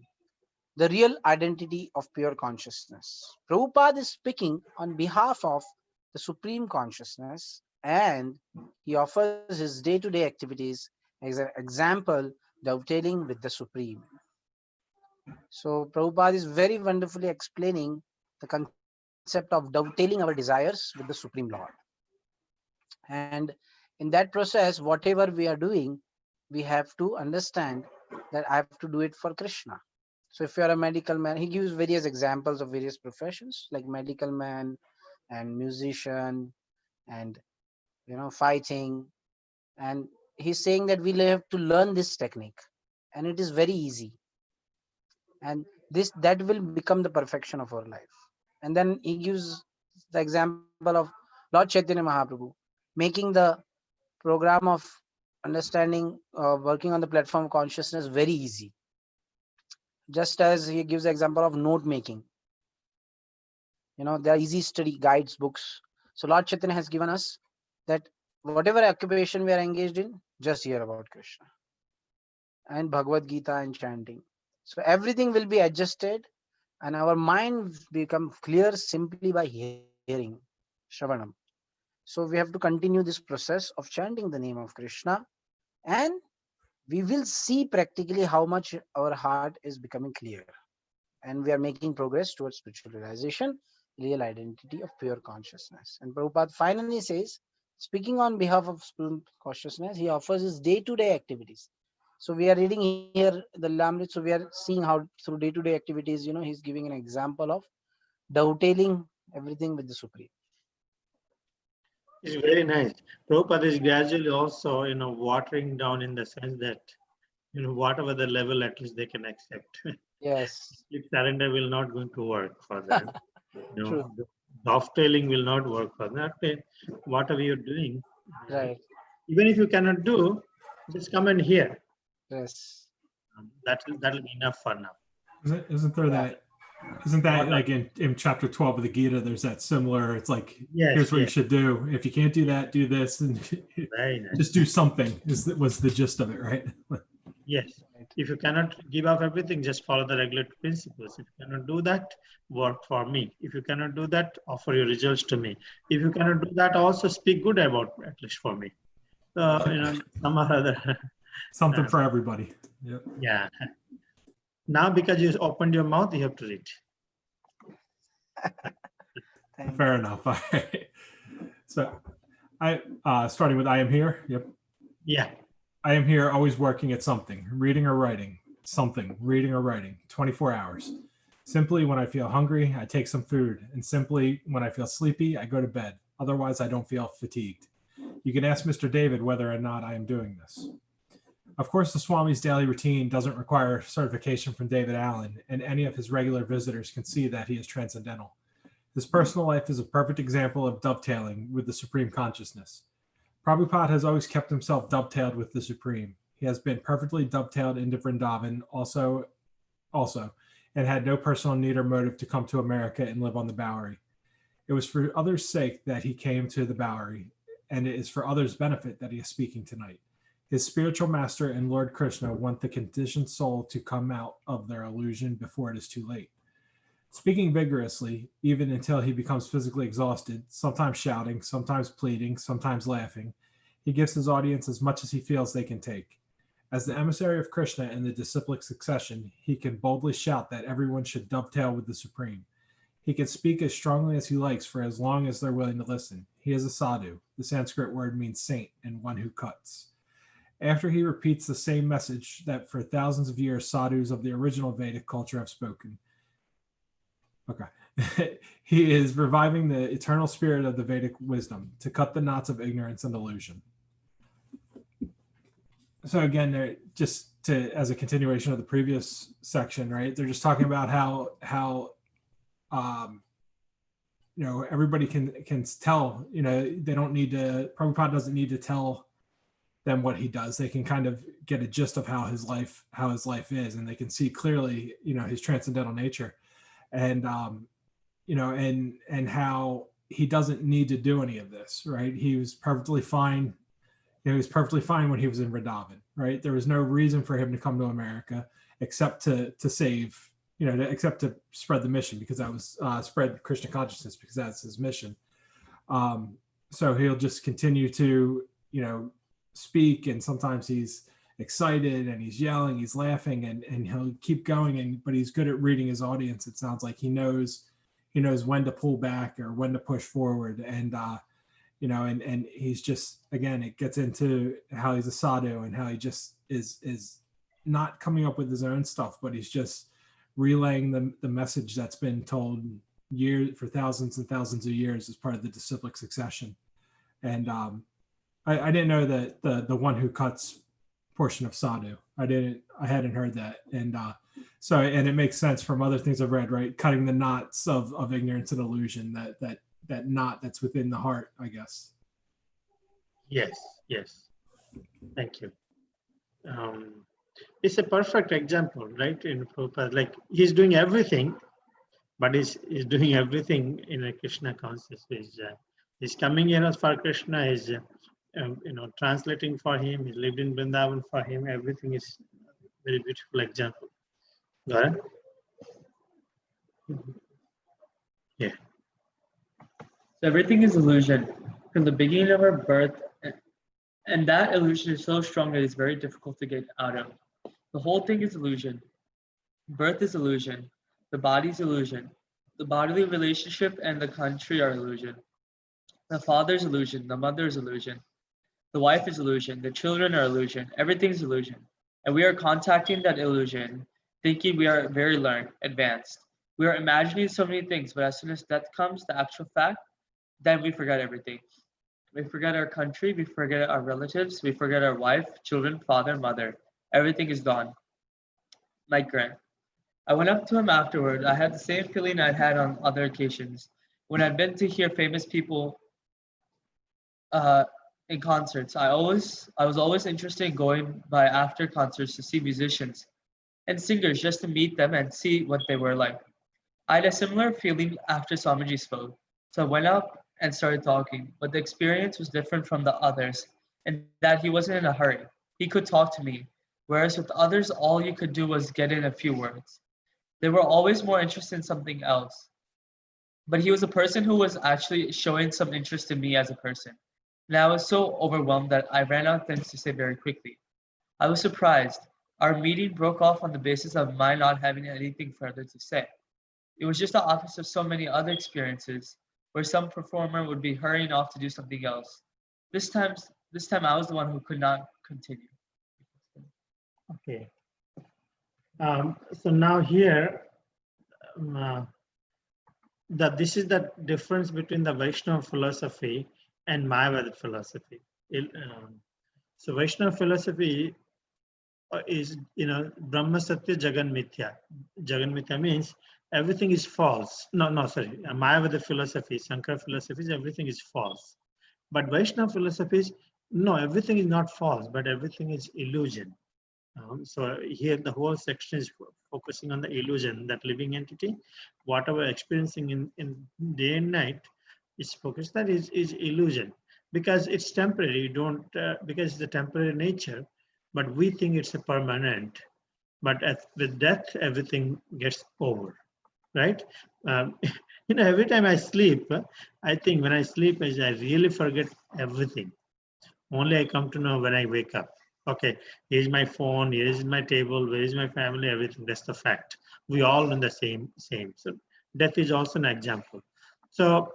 the real identity of pure consciousness. Prabhupada is speaking on behalf of the Supreme Consciousness, and he offers his day-to-day activities as an example, dovetailing with the Supreme. So Prabhupada is very wonderfully explaining the concept of dovetailing our desires with the Supreme Lord. And in that process, whatever we are doing, we have to understand that I have to do it for Krishna. So if you are a medical man, he gives various examples of various professions like medical man and musician and fighting. And he's saying that we have to learn this technique, and it is very easy. And this that will become the perfection of our life. And then he gives the example of Lord Chaitanya Mahaprabhu making the program of understanding, working on the platform of consciousness very easy. Just as he gives the example of note making, there are easy study guides books. So Lord Chaitanya has given us that whatever occupation we are engaged in, just hear about Krishna and Bhagavad Gita and chanting. So everything will be adjusted and our mind become clear simply by hearing Shravanam. So we have to continue this process of chanting the name of Krishna, and we will see practically how much our heart is becoming clear, and we are making progress towards spiritual realization, real identity of pure consciousness. And Prabhupada finally says, speaking on behalf of spiritual consciousness, he offers his day-to-day activities. So we are reading here the Lilamrita, so we are seeing how through day-to-day activities, he's giving an example of dovetailing everything with the Supreme. It's very nice. Prabhupada is gradually also, watering down in the sense that, whatever the level at least they can accept. Yes. If surrender will not going to work for them. True. Dovetailing will not work for them. Okay, whatever you're doing, Right. even if you cannot do, just come and hear. Yes. That'll be enough for now. Isn't there that? Isn't that like in chapter 12 of the Gita? There's that similar. It's like, here's what you should do. If you can't do that, do this, and just do something. Was the gist of it, right? Yes. If you cannot give up everything, just follow the regulatory principles. If you cannot do that, work for me. If you cannot do that, offer your results to me. If you cannot do that, also speak good about at least for me. So some or other. Something for everybody. Yep. Yeah. Now, because you opened your mouth, you have to read. Fair enough. All right. So, starting with I am here. Yep. Yeah. I am here, always working at something, reading or writing, something, reading or writing, 24 hours. Simply when I feel hungry, I take some food, and simply when I feel sleepy, I go to bed. Otherwise, I don't feel fatigued. You can ask Mr. David whether or not I am doing this. Of course, the Swami's daily routine doesn't require certification from David Allen, and any of his regular visitors can see that he is transcendental. His personal life is a perfect example of dovetailing with the Supreme Consciousness. Prabhupada has always kept himself dovetailed with the Supreme. He has been perfectly dovetailed into Vrindavan also, and had no personal need or motive to come to America and live on the Bowery. It was for others' sake that he came to the Bowery, and it is for others' benefit that he is speaking tonight. His spiritual master and Lord Krishna want the conditioned soul to come out of their illusion before it is too late. Speaking vigorously, even until he becomes physically exhausted, sometimes shouting, sometimes pleading, sometimes laughing, he gives his audience as much as he feels they can take. As the emissary of Krishna in the disciplic succession, he can boldly shout that everyone should dovetail with the Supreme. He can speak as strongly as he likes for as long as they're willing to listen. He is a sadhu. The Sanskrit word means saint and one who cuts. After he repeats the same message that for thousands of years sadhus of the original Vedic culture have spoken, he is reviving the eternal spirit of the Vedic wisdom to cut the knots of ignorance and illusion. So again, just as a continuation of the previous section, right? They're just talking about how everybody can tell. They don't need to. Prabhupada doesn't need to tell them what he does. They can kind of get a gist of how his life is, and they can see clearly, his transcendental nature, and and how he doesn't need to do any of this, right? He was perfectly fine. He was perfectly fine when he was in Vrindavan, right? There was no reason for him to come to America except to save, except to spread the mission, because that was spread Krishna consciousness, because that's his mission. So he'll just continue to, speak, and sometimes he's excited and he's yelling, he's laughing, and he'll keep going. But he's good at reading his audience. It sounds like he knows when to pull back or when to push forward, and and he's just, again, it gets into how he's a sadhu and how he just is not coming up with his own stuff, but he's just relaying the message that's been told for thousands and thousands of years as part of the disciplic succession. And I didn't know that the one who cuts portion of sadhu. I hadn't heard that. And and it makes sense from other things I've read, right? Cutting the knots of ignorance and illusion, that knot that's within the heart, I guess. Yes. Thank you. It's a perfect example, right? In Prabhupada, like he's doing everything, but he's doing everything in a Krishna consciousness. He's coming here for Krishna. He's translating for him. He lived in Vrindavan for him. Everything is very beautiful example. Go ahead. Yeah. So everything is illusion from the beginning of our birth, and that illusion is so strong that it's very difficult to get out of. The whole thing is illusion. Birth is illusion. The body's illusion. The bodily relationship and the country are illusion. The father's illusion. The mother's illusion. The wife is illusion. The children are illusion. Everything's illusion. And we are contacting that illusion, thinking we are very learned, advanced. We are imagining so many things, but as soon as death comes, the actual fact, then we forget everything. We forget our country, we forget our relatives, we forget our wife, children, father, mother. Everything is gone. My grand. I went up to him afterward. I had the same feeling I'd had on other occasions. When I'd been to hear famous people in concerts, I was always interested in going by after concerts to see musicians and singers, just to meet them and see what they were like. I had a similar feeling after Swamiji spoke. So I went up and started talking, but the experience was different from the others, in that he wasn't in a hurry. He could talk to me, whereas with others, all you could do was get in a few words. They were always more interested in something else. But he was a person who was actually showing some interest in me as a person. And I was so overwhelmed that I ran out of things to say very quickly. I was surprised. Our meeting broke off on the basis of my not having anything further to say. It was just the opposite of so many other experiences, where some performer would be hurrying off to do something else. This time I was the one who could not continue. Okay. So now here, this is the difference between the Vaishnava philosophy and Mayavada philosophy. So Vaishnava philosophy is, Brahma Satya Jagan Mithya. Jagan Mithya means everything is false. No, sorry. Mayavada philosophy, Shankara philosophies, everything is false. But Vaishnava philosophies, no, everything is not false, but everything is illusion. So here the whole section is focusing on the illusion, that living entity, whatever experiencing in day and night is focused, that is illusion, because it's temporary. You don't, because it's a temporary nature, but we think it's a permanent. But with death, everything gets over, right? Um, every time I sleep, I think when I sleep, I really forget everything. Only I come to know when I wake up. Okay, here's my phone, here is my table, where is my family, everything. That's the fact. We all in the same. So death is also an example. So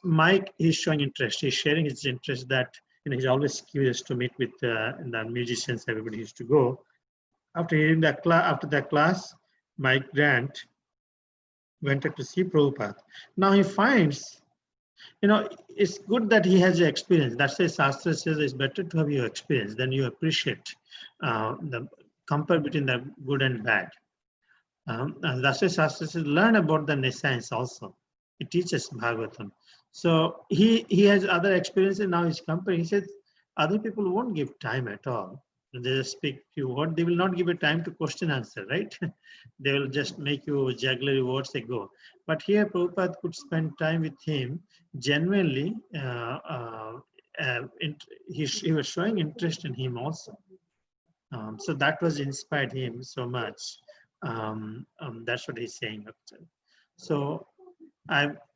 Mike is showing interest. He's sharing his interest that he's always curious to meet with the musicians. Everybody used to go. After hearing that after that class, Mike Grant went to see Prabhupada. Now he finds, it's good that he has experience. That's why Shastra says it's better to have your experience than you appreciate the compare between the good and bad. And that's why Shastra says learn about the science also. It teaches Bhagavatam. So he has other experiences. Now he's comparing. He says other people won't give time at all. They just speak few words. They will not give a time to question answer, right? They will just make you jugglery words they go. But here Prabhupada could spend time with him genuinely. He was showing interest in him also. So that was inspired him so much. That's what he's saying. So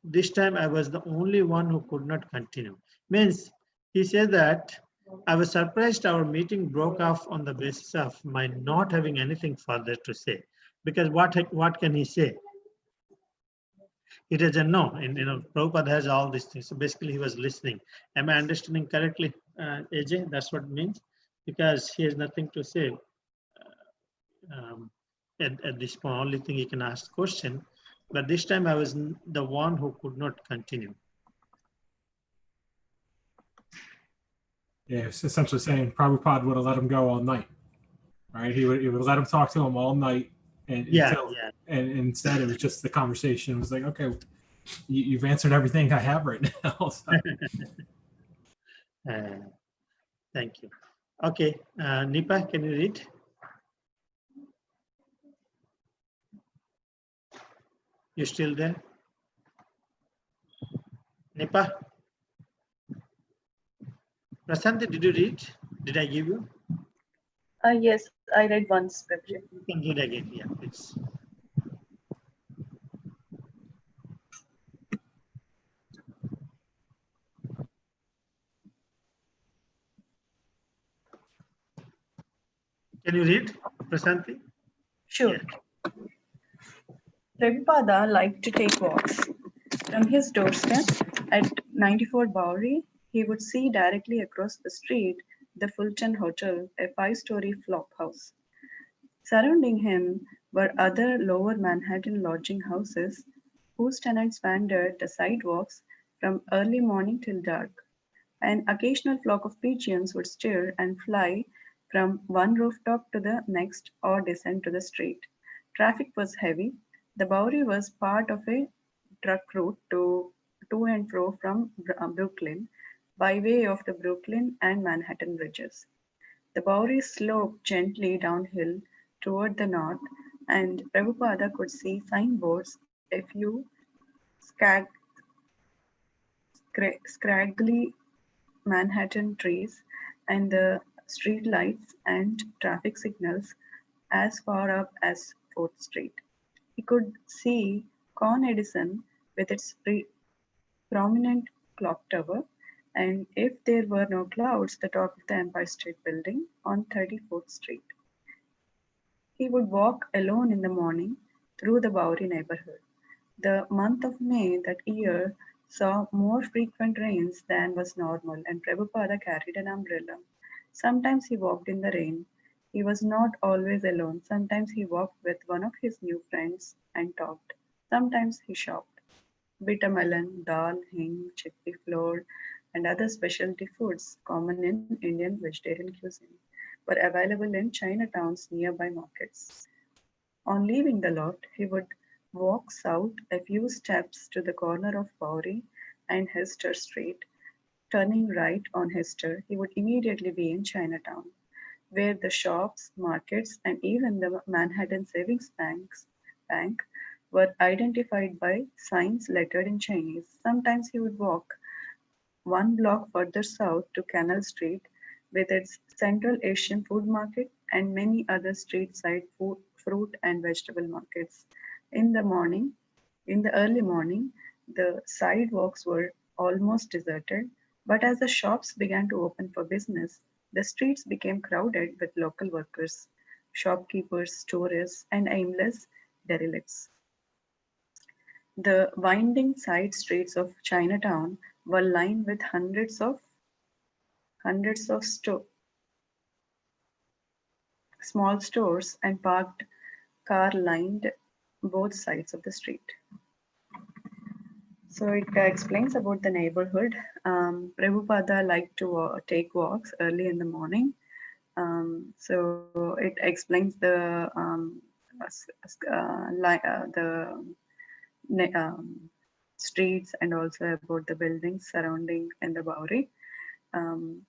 this time I was the only one who could not continue. Means he said that I was surprised our meeting broke off on the basis of my not having anything further to say. Because what can he say? He doesn't know. And Prabhupada has all these things. So basically he was listening. Am I understanding correctly, AJ? That's what it means. Because he has nothing to say. At this point, only thing he can ask question. But this time I was the one who could not continue. Yeah, it's essentially saying Prabhupada would have let him go all night, right? He would let him talk to him all night, and instead it was just the conversation. It was like, okay, you've answered everything I have right now. So. Thank you. Okay, Nipa, can you read? You still there? Nipa? Prasanthi, did you read? Did I give you? Yes, I read once, Prabhuji. You can read again, yeah, please. Can you read, Prasanthi? Sure. Yeah. Prabhupada liked to take walks. From his doorstep at 94 Bowery, he would see directly across the street the Fulton Hotel, a 5-story flop house. Surrounding him were other lower Manhattan lodging houses whose tenants wandered the sidewalks from early morning till dark. An occasional flock of pigeons would stir and fly from one rooftop to the next or descend to the street. Traffic was heavy. The Bowery was part of a truck route to and fro from Brooklyn by way of the Brooklyn and Manhattan bridges. The Bowery sloped gently downhill toward the north, and Prabhupada could see signboards, a few scraggly Manhattan trees, and the street lights and traffic signals as far up as 4th Street. He could see Con Edison with its prominent clock tower, and if there were no clouds, the top of the Empire State Building on 34th Street. He would walk alone in the morning through the Bowery neighborhood. The month of May that year saw more frequent rains than was normal, and Prabhupada carried an umbrella. Sometimes he walked in the rain. He was not always alone. Sometimes he walked with one of his new friends and talked. Sometimes he shopped. Bitter melon, dal, hing, chickpea flour, and other specialty foods common in Indian vegetarian cuisine were available in Chinatown's nearby markets. On leaving the lot, he would walk south a few steps to the corner of Bowery and Hester Street. Turning right on Hester, he would immediately be in Chinatown, where the shops, markets, and even the Manhattan Savings Bank were identified by signs lettered in Chinese. Sometimes he would walk one block further south to Canal Street with its Central Asian food market and many other street side fruit and vegetable markets. In the morning, in the early morning, the sidewalks were almost deserted, but as the shops began to open for business, the streets became crowded with local workers, shopkeepers, tourists, and aimless derelicts. The winding side streets of Chinatown were lined with hundreds of small stores and parked car lined both sides of the street. So it explains about the neighborhood. Prabhupada liked to take walks early in the morning. So it explains the streets and also about the buildings surrounding in the Bowery. Um,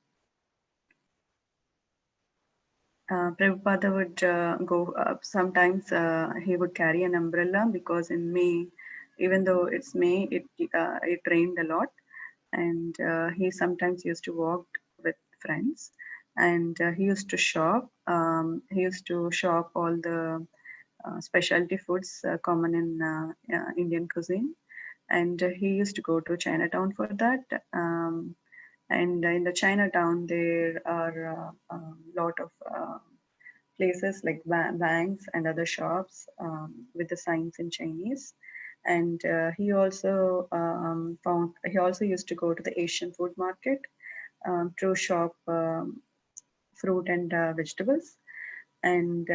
Prabhupada would go sometimes he would carry an umbrella because in May, even though it's May, it rained a lot, and he sometimes used to walk with friends, and he used to shop. He used to shop all the specialty foods common in Indian cuisine, and he used to go to Chinatown for that. And in the Chinatown, there are a lot of places like banks and other shops with the signs in Chinese. And he also used to go to the Asian food market to shop fruit and vegetables. And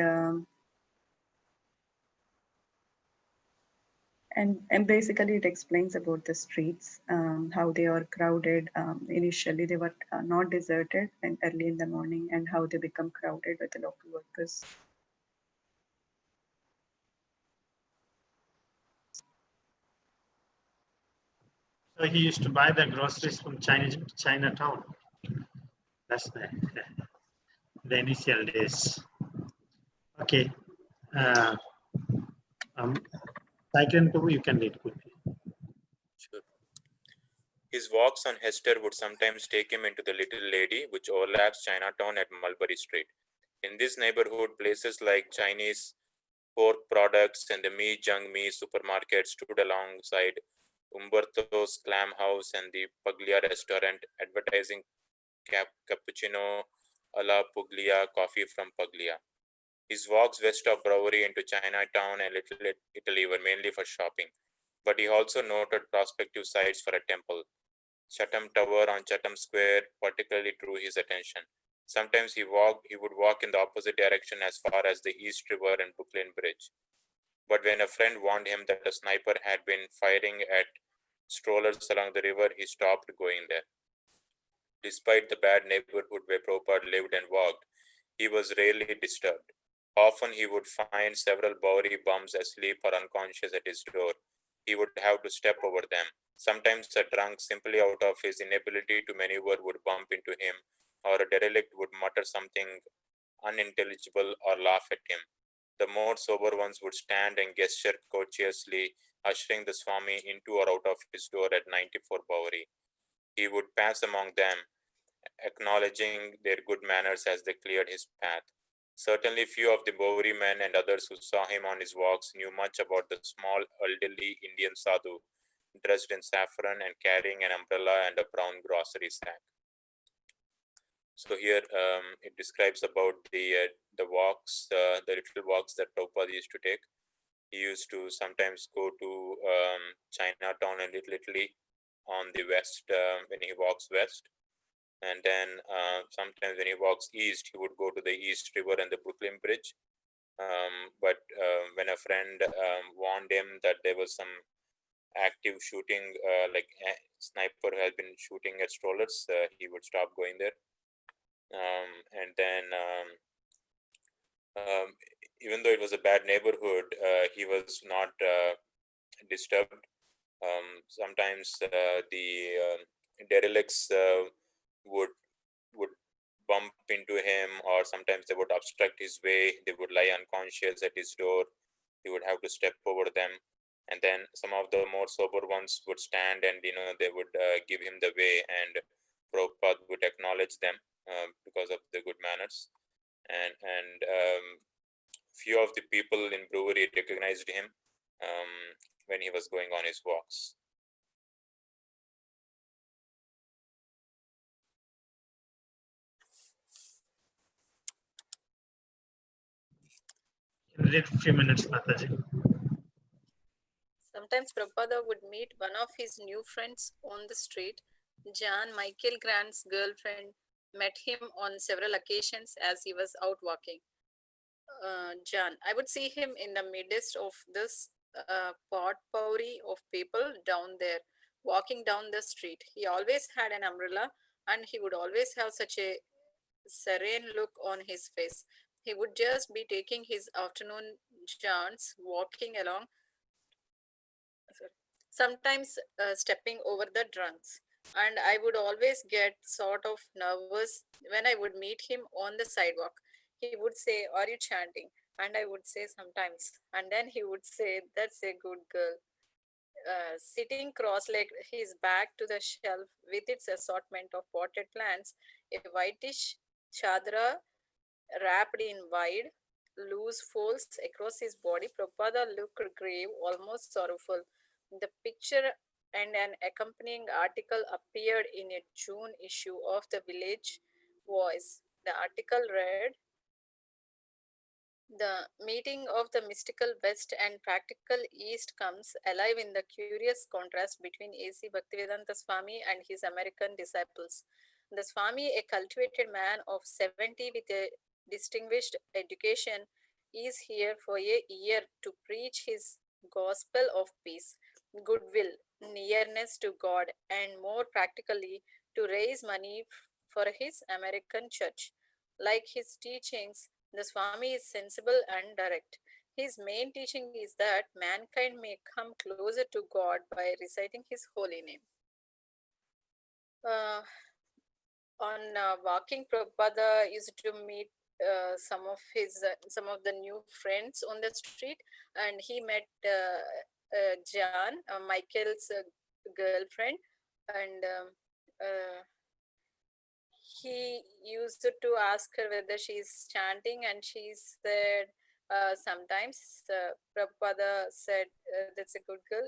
and basically it explains about the streets, how they are crowded. Initially they were not deserted and early in the morning, and how they become crowded with the local workers. So he used to buy the groceries from Chinatown. That's the initial days. Okay. Cycling too, you can read quickly. Sure. His walks on Hester would sometimes take him into the Little Lady, which overlaps Chinatown at Mulberry Street. In this neighborhood, places like Chinese pork products and the Mi Jung Mi supermarket stood alongside Umberto's Clam House and the Puglia restaurant, advertising cappuccino alla Puglia, coffee from Puglia. His walks west of Bowery into Chinatown and Little Italy were mainly for shopping, but he also noted prospective sites for a temple. Chatham Tower on Chatham Square particularly drew his attention. Sometimes he would walk in the opposite direction as far as the East River and Brooklyn Bridge. But when a friend warned him that a sniper had been firing at strollers along the river, he stopped going there. Despite the bad neighborhood where Prabhupada lived and walked, he was rarely disturbed. Often he would find several Bowery bums asleep or unconscious at his door. He would have to step over them. Sometimes a drunk, simply out of his inability to maneuver, would bump into him, or a derelict would mutter something unintelligible or laugh at him. The more sober ones would stand and gesture courteously, ushering the Swami into or out of his door at 94 Bowery. He would pass among them, acknowledging their good manners as they cleared his path. Certainly few of the Bowery men and others who saw him on his walks knew much about the small elderly Indian sadhu, dressed in saffron and carrying an umbrella and a brown grocery sack. So here it describes about the walks, the little walks that Prabhupada used to take. He used to sometimes go to Chinatown and Little Italy on the west when he walks west. And then sometimes when he walks east, he would go to the East River and the Brooklyn Bridge. But when a friend warned him that there was some active shooting, like a sniper has been shooting at strollers, he would stop going there. And then even though it was a bad neighborhood, he was not disturbed. Sometimes the derelicts would bump into him, or sometimes they would obstruct his way. They would lie unconscious at his door. He would have to step over them, and then some of the more sober ones would stand, and they would give him the way, and Prabhupada would acknowledge them because of the good manners. And few of the people in brewery recognized him when he was going on his walks. Read 3 minutes, Mataji. Sometimes Prabhupada would meet one of his new friends on the street. John, Michael Grant's girlfriend, met him on several occasions as he was out walking. John, I would see him in the midst of this potpourri of people down there, walking down the street. He always had an umbrella, and he would always have such a serene look on his face. He would just be taking his afternoon jaunts, walking along, sometimes stepping over the drunks. And I would always get sort of nervous when I would meet him on the sidewalk. He would say, "Are you chanting?" And I would say, "Sometimes." And then he would say, "That's a good girl." Sitting cross-legged, his back to the shelf with its assortment of potted plants, a whitish chadra wrapped in wide, loose folds across his body, Prabhupada looked grave, almost sorrowful. The picture and an accompanying article appeared in a June issue of the Village Voice. The article read, "The meeting of the mystical West and practical East comes alive in the curious contrast between A.C. Bhaktivedanta Swami and his American disciples. The Swami, a cultivated man of 70 with a distinguished education, is here for a year to preach his gospel of peace, goodwill, nearness to God, and more practically, to raise money for his American church. Like his teachings, the Swami is sensible and direct. His main teaching is that mankind may come closer to God by reciting his holy name." Uh, on walking, Prabhupada used to meet some of the new friends on the street, and he met Jan, Michael's girlfriend, and he used to ask her whether she's chanting, and she said sometimes. Prabhupada said, "That's a good girl."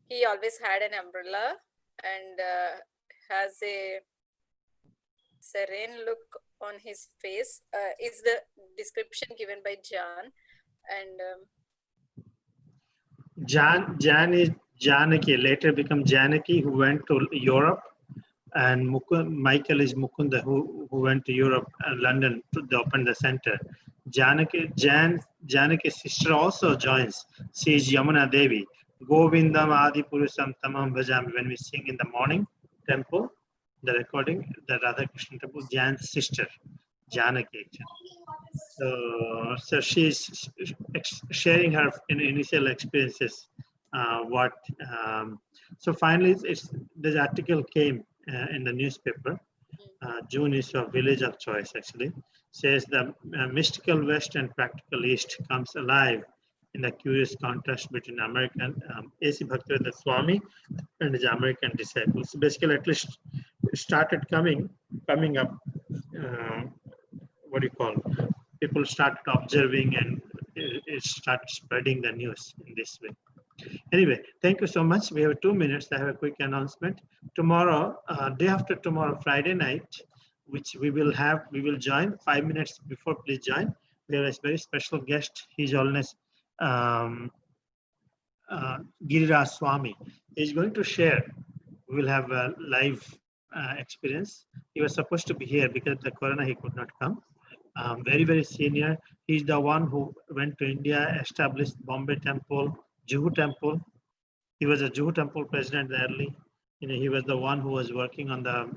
He always had an umbrella and has a serene look on his face, is the description given by John. And Jan is Janaki, later become Janaki, who went to Europe, and Michael is Mukunda, who went to Europe and London to open the center. Janaki's sister also joins. She is Yamuna Devi. Govindam Adi Purusam Tamam Bhajami. When we sing in the morning temple, the recording, the Radha Krishna temple, Jan's sister, Janaki. So she's sharing her initial experiences. So finally, this article came in the newspaper. June issue of Village of Choice actually says the mystical West and practical East comes alive in the curious contrast between American A.C. Bhaktivedanta Swami and his American disciples. Basically, at least started coming up. What do you call? People started observing, and it started spreading the news in this way. Anyway, thank you so much. We have 2 minutes. I have a quick announcement. Tomorrow, day after tomorrow, Friday night, which we will join 5 minutes before. Please join. We have a very special guest. His Holiness Giriraj Swami is going to share. We will have a live experience. He was supposed to be here because of the corona. He could not come. Very, very senior. He's the one who went to India, established Bombay Temple, Juhu Temple. He was a Juhu Temple president early. He was the one who was working on the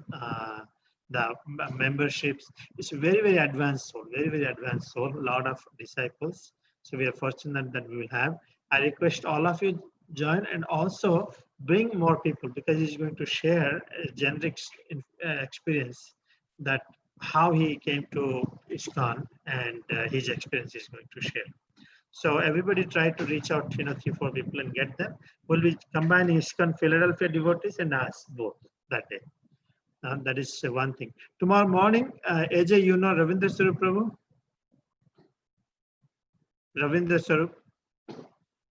the memberships. It's very, very advanced soul, very, very advanced soul, a lot of disciples. So we are fortunate that we will have. I request all of you join and also bring more people, because he's going to share a generic experience that how he came to ISKCON, and his experience is going to share. So everybody try to reach out, 3-4 people and get them. We'll be combining ISKCON Philadelphia devotees and us both that day. That is one thing. Tomorrow morning, AJ, you know Ravindra Swarup Prabhu? Ravindra Swarup.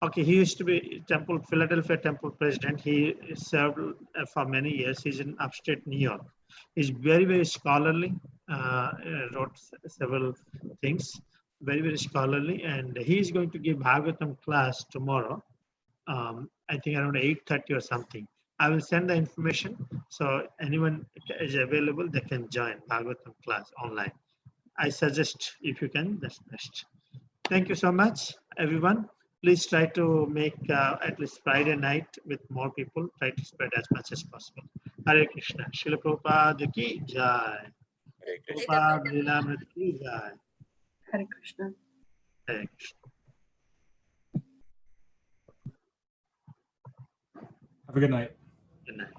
Okay, he used to be Philadelphia Temple president. He served for many years. He's in upstate New York. He's very, very scholarly, wrote several things, very, very scholarly. And he's going to give Bhagavatam class tomorrow, I think around 8:30 or something. I will send the information. So anyone is available, they can join Bhagavatam class online. I suggest if you can, that's best. Thank you so much, everyone. Please try to make at least Friday night with more people. Try to spread as much as possible. Hare Krishna. Srila Prabhupada ki jai. Hare Krishna. Prabhupada Lilamrita ki jai. Hare Krishna. Hare Krishna. Have a good night. Good night.